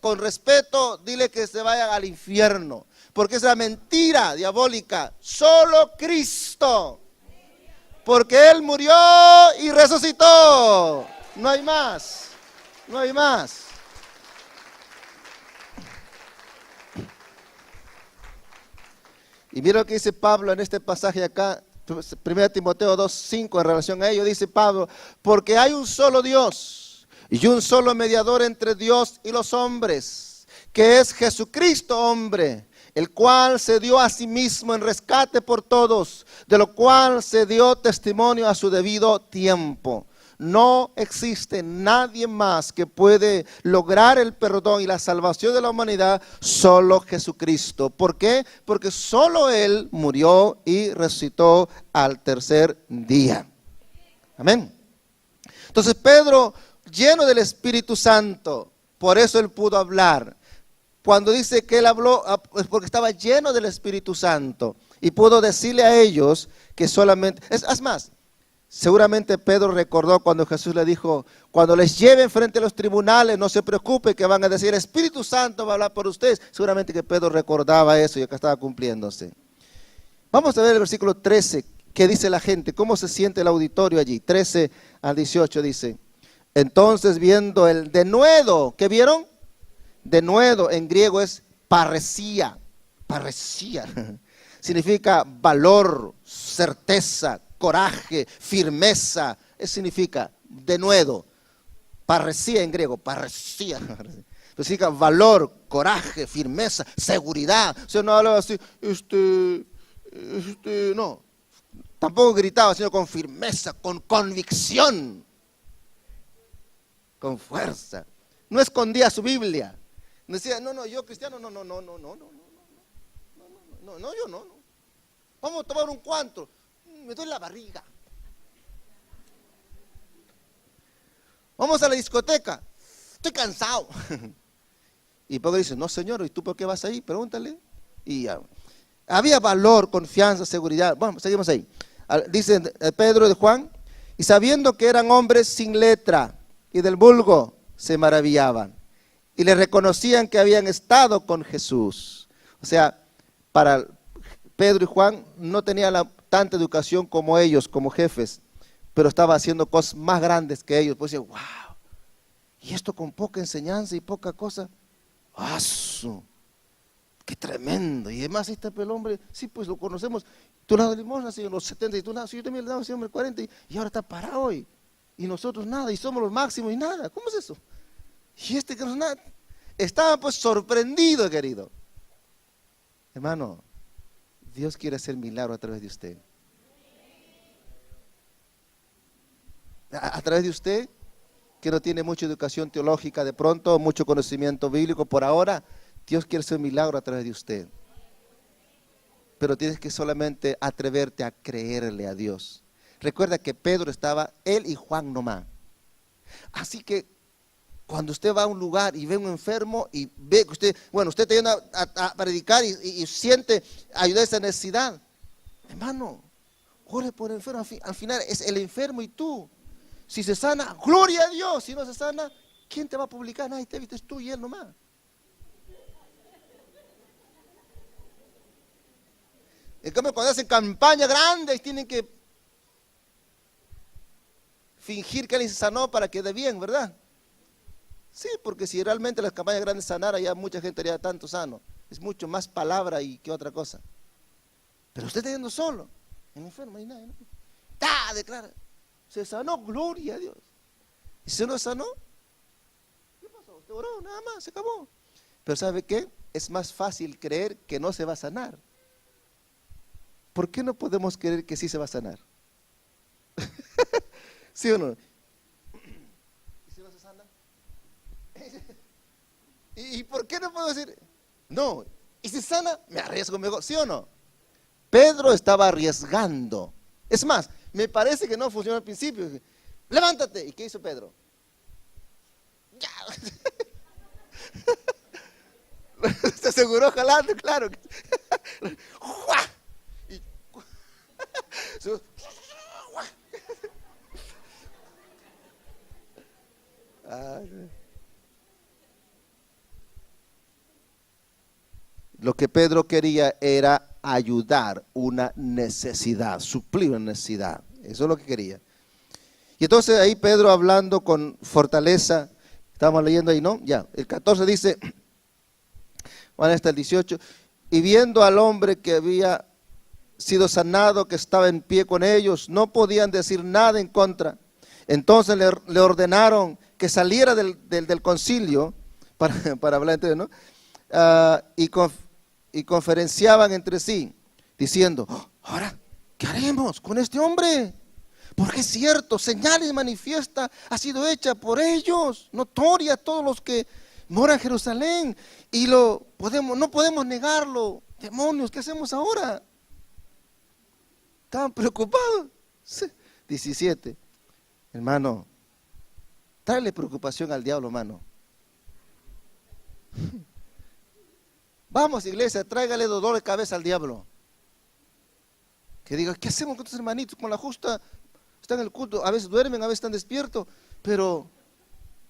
con respeto, dile que se vaya al infierno. Porque es la mentira diabólica. Solo Cristo. Porque Él murió y resucitó. No hay más. No hay más. Y mira lo que dice Pablo en este pasaje acá, 1 Timoteo 2:5, en relación a ello, dice Pablo, porque hay un solo Dios y un solo mediador entre Dios y los hombres, que es Jesucristo hombre, el cual se dio a sí mismo en rescate por todos, de lo cual se dio testimonio a su debido tiempo. No existe nadie más que puede lograr el perdón y la salvación de la humanidad, solo Jesucristo. ¿Por qué? Porque solo Él murió y resucitó al tercer día. Amén. Entonces Pedro, lleno del Espíritu Santo, por eso él pudo hablar. Cuando dice que él habló, es porque estaba lleno del Espíritu Santo y pudo decirle a ellos que solamente, es más, seguramente Pedro recordó cuando Jesús le dijo, cuando les lleven frente a los tribunales, no se preocupe que van a decir, el Espíritu Santo va a hablar por ustedes. Seguramente que Pedro recordaba eso y acá estaba cumpliéndose. Vamos a ver el versículo 13, ¿qué dice la gente? ¿Cómo se siente el auditorio allí? 13 al 18 dice, entonces viendo el denuedo, ¿qué vieron? Denuedo en griego es parresía, significa valor, certeza, coraje, firmeza, eso significa denuedo, parresía en griego, parresía, significa valor, coraje, firmeza, seguridad. O sea, no hablaba así, no, tampoco gritaba, sino con firmeza, con convicción, con fuerza. No escondía su Biblia. Decía, no, yo cristiano, no, yo no. Vamos a tomar un cuanto, me duele la barriga. Vamos a la discoteca, estoy cansado. Y Pedro dice, no señor, ¿y tú por qué vas ahí? Pregúntale. Y había valor, confianza, seguridad. Bueno, seguimos ahí. Dice Pedro y Juan, y sabiendo que eran hombres sin letra y del vulgo, se maravillaban. Y le reconocían que habían estado con Jesús. O sea, para Pedro y Juan no tenían tanta educación como ellos, como jefes, pero estaba haciendo cosas más grandes que ellos. Pues decía, wow, y esto con poca enseñanza y poca cosa. ¡Ah, qué tremendo! Y además este el hombre, sí, pues lo conocemos. Tú le das limosna así en los 70 y tú nada, sí, yo también le daba así en el 40 y ahora está parado hoy. Y nosotros nada, y somos los máximos y nada. ¿Cómo es eso? Y este que no es nada. Estaba pues sorprendido, querido. Hermano, Dios quiere hacer milagro a través de usted. A través de usted, que no tiene mucha educación teológica de pronto, mucho conocimiento bíblico por ahora, Dios quiere hacer milagro a través de usted. Pero tienes que solamente atreverte a creerle a Dios. Recuerda que Pedro estaba, él y Juan nomás. Así que cuando usted va a un lugar y ve a un enfermo y ve que usted, usted te viene a predicar y siente ayudar a esa necesidad, hermano, ore por el enfermo. Al final es el enfermo y tú. Si se sana, gloria a Dios. Si no se sana, ¿quién te va a publicar? Nadie te viste, tú y él nomás. En cambio, cuando hacen campañas grandes, tienen que fingir que alguien se sanó para que dé bien, ¿verdad? Sí, porque si realmente las campañas grandes sanaran, ya mucha gente haría tanto sano. Es mucho más palabra y que otra cosa. Pero usted está yendo solo, en enfermo, y nada, ¿no? Declara, se sanó, gloria a Dios. Y si no sanó, ¿qué pasó? Usted oró, nada más, se acabó. Pero ¿sabe qué? Es más fácil creer que no se va a sanar. ¿Por qué no podemos creer que sí se va a sanar? ¿Sí o no? ¿Y si no se sana? ¿Y por qué no puedo decir? No, y si sana, me arriesgo mejor, ¿sí o no? Pedro estaba arriesgando. Es más, me parece que no funcionó al principio. Levántate. ¿Y qué hizo Pedro? Ya. Se aseguró jalando, claro. Lo que Pedro quería era ayudar una necesidad, suplir una necesidad. Eso es lo que quería. Y entonces ahí Pedro hablando con fortaleza, estamos leyendo ahí, ¿no? Ya, el 14 dice, bueno, hasta el 18, y viendo al hombre que había sido sanado, que estaba en pie con ellos, no podían decir nada en contra. Entonces le ordenaron que saliera del concilio para hablar entre ellos, ¿no? Y conferenciaban entre sí, diciendo, ahora, ¿qué haremos con este hombre? Porque es cierto, señales manifiesta ha sido hecha por ellos, notoria a todos los que moran en Jerusalén, y no podemos negarlo. Demonios, ¿qué hacemos ahora? Estaban preocupados. 17. Hermano, tráele preocupación al diablo, hermano. Vamos, iglesia, tráigale dolor de cabeza al diablo. Que diga, ¿qué hacemos con estos hermanitos? Con la justa, están en el culto, a veces duermen, a veces están despiertos, pero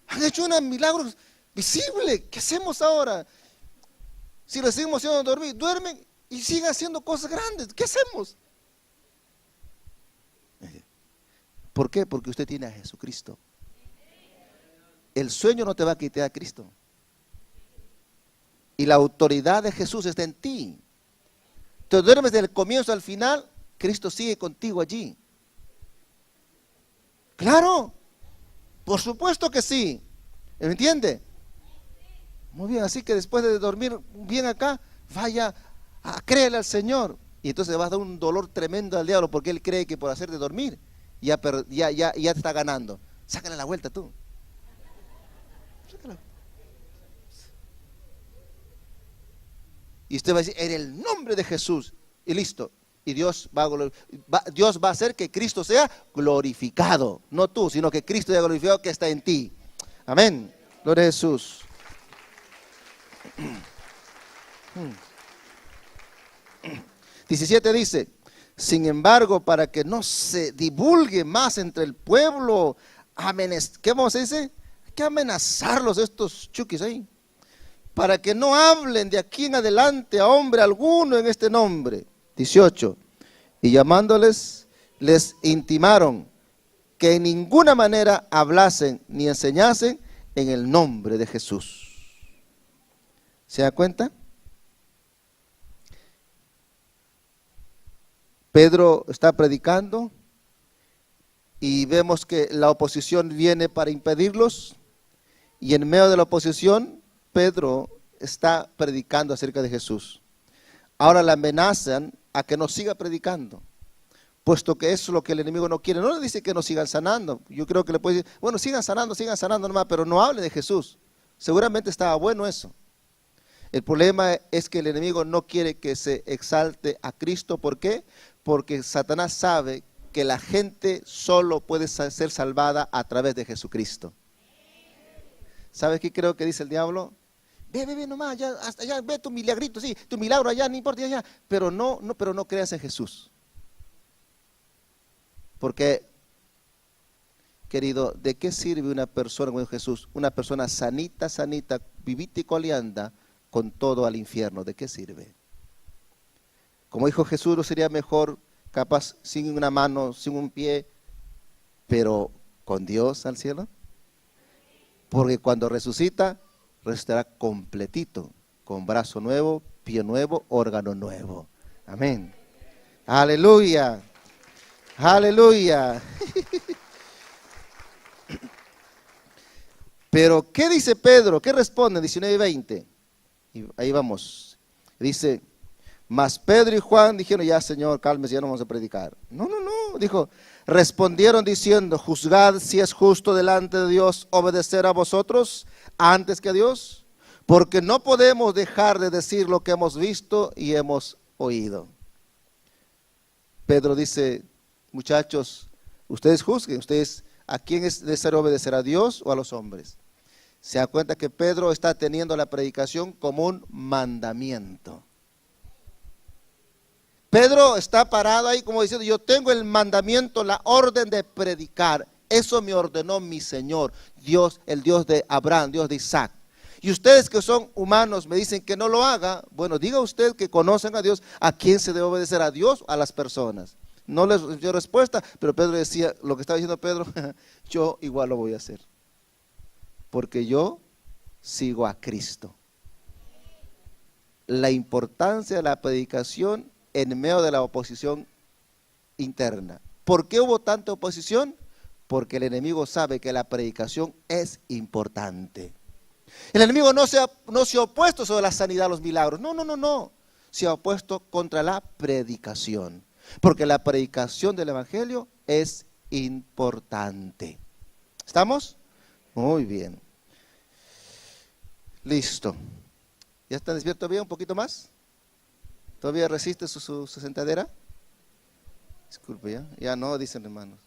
han hecho un milagro visible. ¿Qué hacemos ahora? Si les seguimos haciendo dormir, duermen y siguen haciendo cosas grandes. ¿Qué hacemos? ¿Por qué? Porque usted tiene a Jesucristo. El sueño no te va a quitar a Cristo. Y la autoridad de Jesús está en ti. Te duermes desde el comienzo al final, Cristo sigue contigo allí. Claro, por supuesto que sí. ¿Me entiende? Muy bien, así que después de dormir bien acá, vaya a créele al Señor. Y entonces le vas a dar un dolor tremendo al diablo, porque él cree que por hacerte dormir ya te está ganando. Sácale la vuelta tú. Sácala. Y usted va a decir, en el nombre de Jesús, y listo. Y Dios va a hacer que Cristo sea glorificado. No tú, sino que Cristo sea glorificado, que está en ti. Amén. Gloria a Jesús. 17 dice, sin embargo, para que no se divulgue más entre el pueblo, ¿qué vamos a decir? Hay que amenazarlos estos chukis ahí. Para que no hablen de aquí en adelante a hombre alguno en este nombre. 18. Y llamándoles, les intimaron que en ninguna manera hablasen ni enseñasen en el nombre de Jesús. ¿Se da cuenta? Pedro está predicando y vemos que la oposición viene para impedirlos, y en medio de la oposición Pedro está predicando acerca de Jesús. Ahora le amenazan a que no siga predicando, puesto que eso es lo que el enemigo no quiere. No le dice que no sigan sanando. Yo creo que le puede decir, bueno, sigan sanando nomás, pero no hable de Jesús. Seguramente estaba bueno eso. El problema es que el enemigo no quiere que se exalte a Cristo. ¿Por qué? Porque Satanás sabe que la gente solo puede ser salvada a través de Jesucristo. ¿Sabes qué creo que dice el diablo? Ve nomás, hasta allá, ve tu milagrito, sí, tu milagro allá, no importa allá, pero no creas en Jesús. Porque, querido, ¿de qué sirve una persona con Jesús? Una persona sanita, vivita y coleanda, con todo al infierno. ¿De qué sirve? Como dijo Jesús, no sería mejor, capaz, sin una mano, sin un pie, pero con Dios al cielo. Porque cuando resucitará completito, con brazo nuevo, pie nuevo, órgano nuevo. Amén. Aleluya. Aleluya. Pero, ¿qué dice Pedro? ¿Qué responde? 19 y 20. Y ahí vamos. Dice, mas Pedro y Juan dijeron, ya Señor, cálmese, ya no vamos a predicar. No. Dijo, respondieron diciendo, juzgad si es justo delante de Dios obedecer a vosotros antes que a Dios, porque no podemos dejar de decir lo que hemos visto y hemos oído. Pedro dice, muchachos, ustedes juzguen, ¿a quién es necesario obedecer? ¿A Dios o a los hombres? Se da cuenta que Pedro está teniendo la predicación como un mandamiento. Pedro está parado ahí como diciendo, yo tengo el mandamiento, la orden de predicar. Eso me ordenó mi Señor, Dios, el Dios de Abraham, Dios de Isaac. Y ustedes que son humanos me dicen que no lo haga. Bueno, diga usted que conocen a Dios, ¿a quién se debe obedecer? ¿A Dios o a las personas? No les dio respuesta, pero Pedro decía, lo que estaba diciendo Pedro, yo igual lo voy a hacer. Porque yo sigo a Cristo. La importancia de la predicación en medio de la oposición interna. ¿Por qué hubo tanta oposición? Porque el enemigo sabe que la predicación es importante. El enemigo no se ha opuesto sobre la sanidad, los milagros. No. Se ha opuesto contra la predicación. Porque la predicación del evangelio es importante. ¿Estamos? Muy bien. Listo. ¿Ya están despiertos bien un poquito más? ¿Todavía resiste su sentadera? Disculpe, ya. Ya no, dicen hermanos.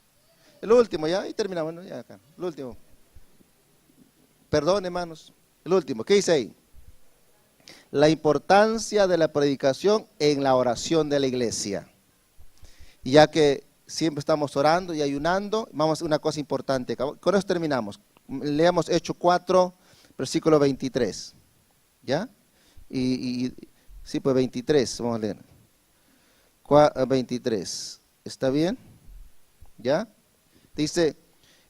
El último ya, y terminamos, ¿no? Ya acá. El último. Perdón, hermanos. El último, ¿qué dice ahí? La importancia de la predicación en la oración de la iglesia. Y ya que siempre estamos orando y ayunando, vamos a hacer una cosa importante. Con eso terminamos. Leamos Hechos 4, versículo 23. ¿Ya? Sí, pues 23, vamos a leer. 23. ¿Está bien? ¿Ya? Dice,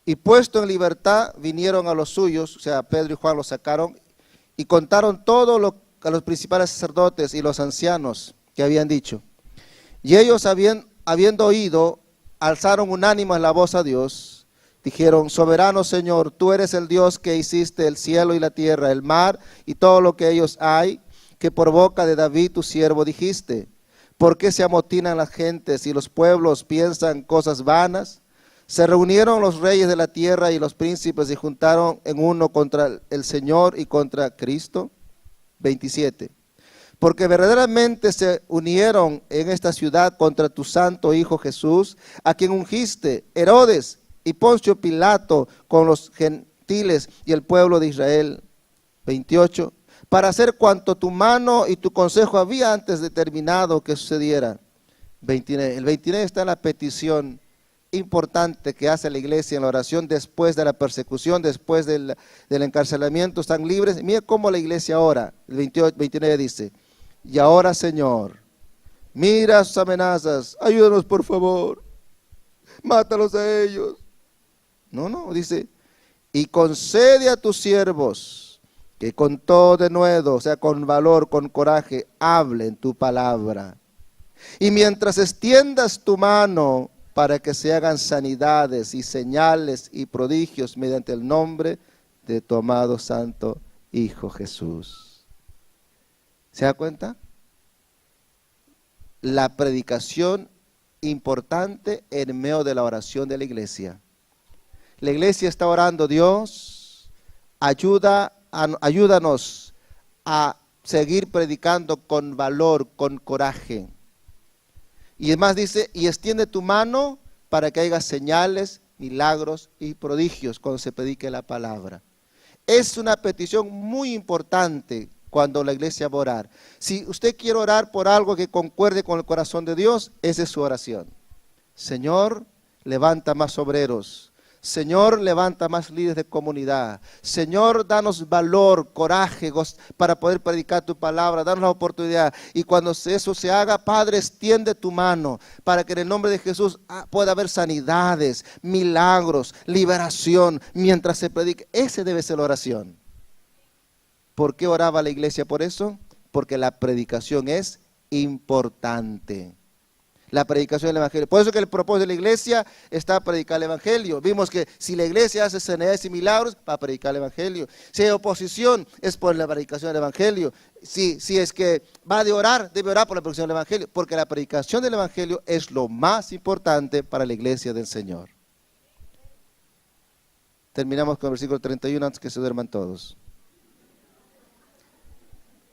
y puesto en libertad vinieron a los suyos, o sea, Pedro y Juan los sacaron y contaron todo a los principales sacerdotes y los ancianos que habían dicho. Y ellos habiendo oído, alzaron unánimes la voz a Dios, dijeron, soberano Señor, tú eres el Dios que hiciste el cielo y la tierra, el mar y todo lo que ellos hay, que por boca de David tu siervo dijiste. ¿Por qué se amotinan las gentes y los pueblos piensan cosas vanas? Se reunieron los reyes de la tierra y los príncipes y juntaron en uno contra el Señor y contra Cristo. 27. Porque verdaderamente se unieron en esta ciudad contra tu santo Hijo Jesús, a quien ungiste, Herodes y Poncio Pilato con los gentiles y el pueblo de Israel. 28. Para hacer cuanto tu mano y tu consejo había antes determinado que sucediera. 29. El 29 está en la petición importante que hace la iglesia en la oración después de la persecución, después del encarcelamiento, están libres. Mira cómo la iglesia ora. El 29 dice, y ahora Señor, mira sus amenazas, ayúdanos por favor, mátalos a ellos. No, dice, y concede a tus siervos que con todo denuedo, o sea, con valor, con coraje, hablen tu palabra. Y mientras extiendas tu mano para que se hagan sanidades y señales y prodigios mediante el nombre de tu amado santo Hijo Jesús. ¿Se da cuenta? La predicación importante en medio de la oración de la iglesia. La iglesia está orando, Dios, ayúdanos a seguir predicando con valor, con coraje. Y además dice, y extiende tu mano para que haya señales, milagros y prodigios cuando se predique la palabra. Es una petición muy importante cuando la iglesia va a orar. Si usted quiere orar por algo que concuerde con el corazón de Dios, esa es su oración. Señor, levanta más obreros. Señor, levanta más líderes de comunidad. Señor, danos valor, coraje para poder predicar tu palabra. Danos la oportunidad. Y cuando eso se haga, Padre, extiende tu mano para que en el nombre de Jesús pueda haber sanidades, milagros, liberación mientras se predique. Esa debe ser la oración. ¿Por qué oraba la iglesia por eso? Porque la predicación es importante. La predicación del evangelio. Por eso que el propósito de la iglesia está predicar el evangelio. Vimos que si la iglesia hace sanidades y milagros, va a predicar el evangelio. Si hay oposición, es por la predicación del evangelio. Si es que va de orar, debe orar por la predicación del evangelio. Porque la predicación del evangelio es lo más importante para la iglesia del Señor. Terminamos con el versículo 31 antes que se duerman todos.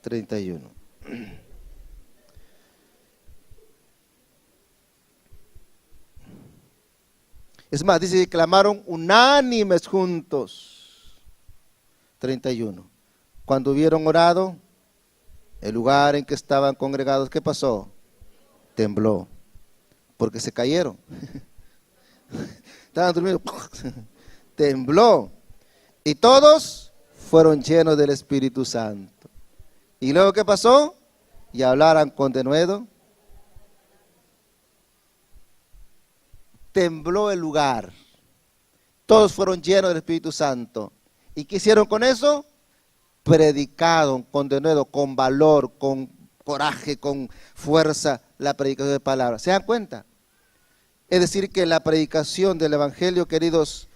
31. Es más, dice que clamaron unánimes juntos. 31. Cuando hubieron orado, el lugar en que estaban congregados, ¿qué pasó? tembló, porque se cayeron. Estaban durmiendo, tembló. Y todos fueron llenos del Espíritu Santo. ¿Y luego qué pasó? Y hablaran con denuedo. Tembló el lugar. Todos fueron llenos del Espíritu Santo. ¿Y qué hicieron con eso? Predicaron con denuedo, con valor, con coraje, con fuerza la predicación de palabra. ¿Se dan cuenta? Es decir, que la predicación del Evangelio, queridos,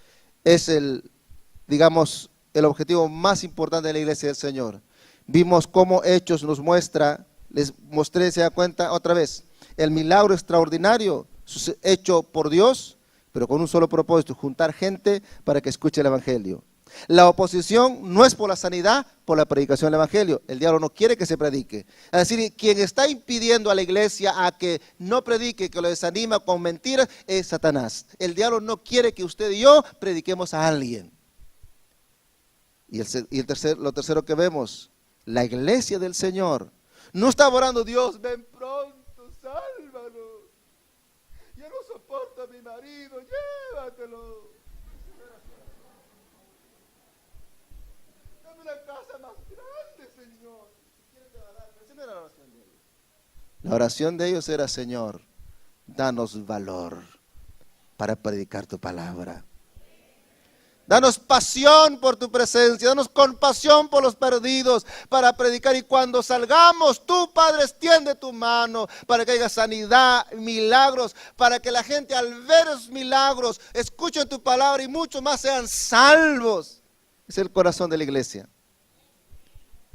es el objetivo más importante de la iglesia del Señor. Vimos cómo Hechos nos muestra, les mostré, se da cuenta otra vez, el milagro extraordinario hecho por Dios, pero con un solo propósito, juntar gente para que escuche el Evangelio. La oposición no es por la sanidad, por la predicación del Evangelio. El diablo no quiere que se predique. Es decir, quien está impidiendo a la iglesia a que no predique, que lo desanima con mentiras, es Satanás. El diablo no quiere que usted y yo prediquemos a alguien. Lo tercero que vemos, la iglesia del Señor no está orando: Dios, ven pronto, sálvalo. Yo no soporto a mi marido, llévatelo. Dame una casa más grande, Señor. Esa no era la oración de ellos. La oración de ellos era: Señor, danos valor para predicar tu palabra. Danos pasión por tu presencia, danos compasión por los perdidos para predicar. Y cuando salgamos, tú, Padre, extiende tu mano para que haya sanidad, milagros, para que la gente al ver esos milagros escuche tu palabra y muchos más sean salvos. Es el corazón de la iglesia.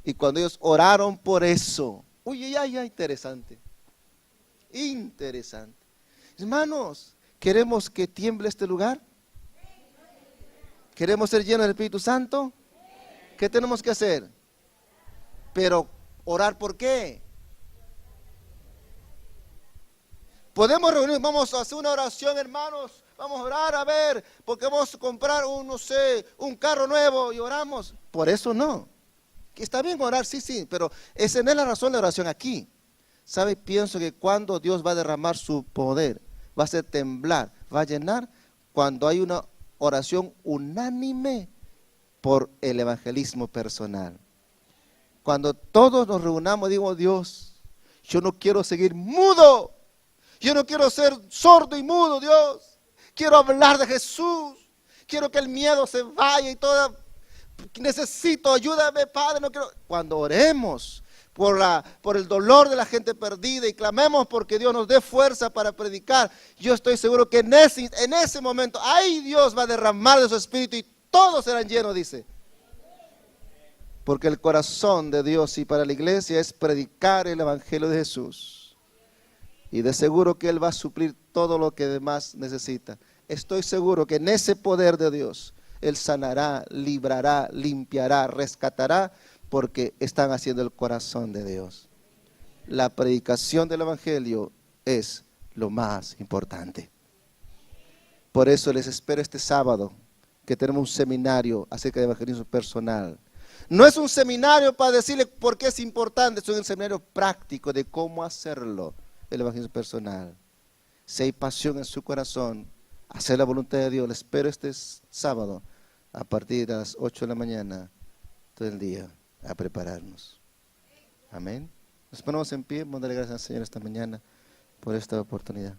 Y cuando ellos oraron por eso, interesante, interesante. Hermanos, ¿queremos que tiemble este lugar? ¿Queremos ser llenos del Espíritu Santo? ¿Qué tenemos que hacer? Pero, ¿orar por qué? Podemos reunirnos, vamos a hacer una oración, hermanos, vamos a orar, a ver, porque vamos a comprar un carro nuevo y oramos. Por eso no. Está bien orar, sí, pero esa no es la razón de la oración aquí. ¿Sabe? Pienso que cuando Dios va a derramar su poder, va a hacer temblar, va a llenar, cuando hay una oración unánime por el evangelismo personal. Cuando todos nos reunamos, digo: Dios, yo no quiero seguir mudo, yo no quiero ser sordo y mudo, Dios, quiero hablar de Jesús, quiero que el miedo se vaya y toda, necesito, ayúdame, Padre, no quiero. Cuando oremos por el dolor de la gente perdida y clamemos porque Dios nos dé fuerza para predicar, yo estoy seguro que en ese momento, ahí Dios va a derramar de su espíritu y todos serán llenos, dice. Porque el corazón de Dios y para la iglesia es predicar el evangelio de Jesús. Y de seguro que Él va a suplir todo lo que demás necesita. Estoy seguro que en ese poder de Dios, Él sanará, librará, limpiará, rescatará, porque están haciendo el corazón de Dios. La predicación del evangelio es lo más importante. Por eso les espero este sábado, que tenemos un seminario acerca de evangelismo personal. No es un seminario para decirle por qué es importante, es un seminario práctico de cómo hacerlo, el evangelismo personal. Si hay pasión en su corazón, hacer la voluntad de Dios, les espero este sábado, a partir de las 8 de la mañana, todo el día, a prepararnos. Amén. Nos ponemos en pie, vamos a darle gracias al Señor esta mañana por esta oportunidad.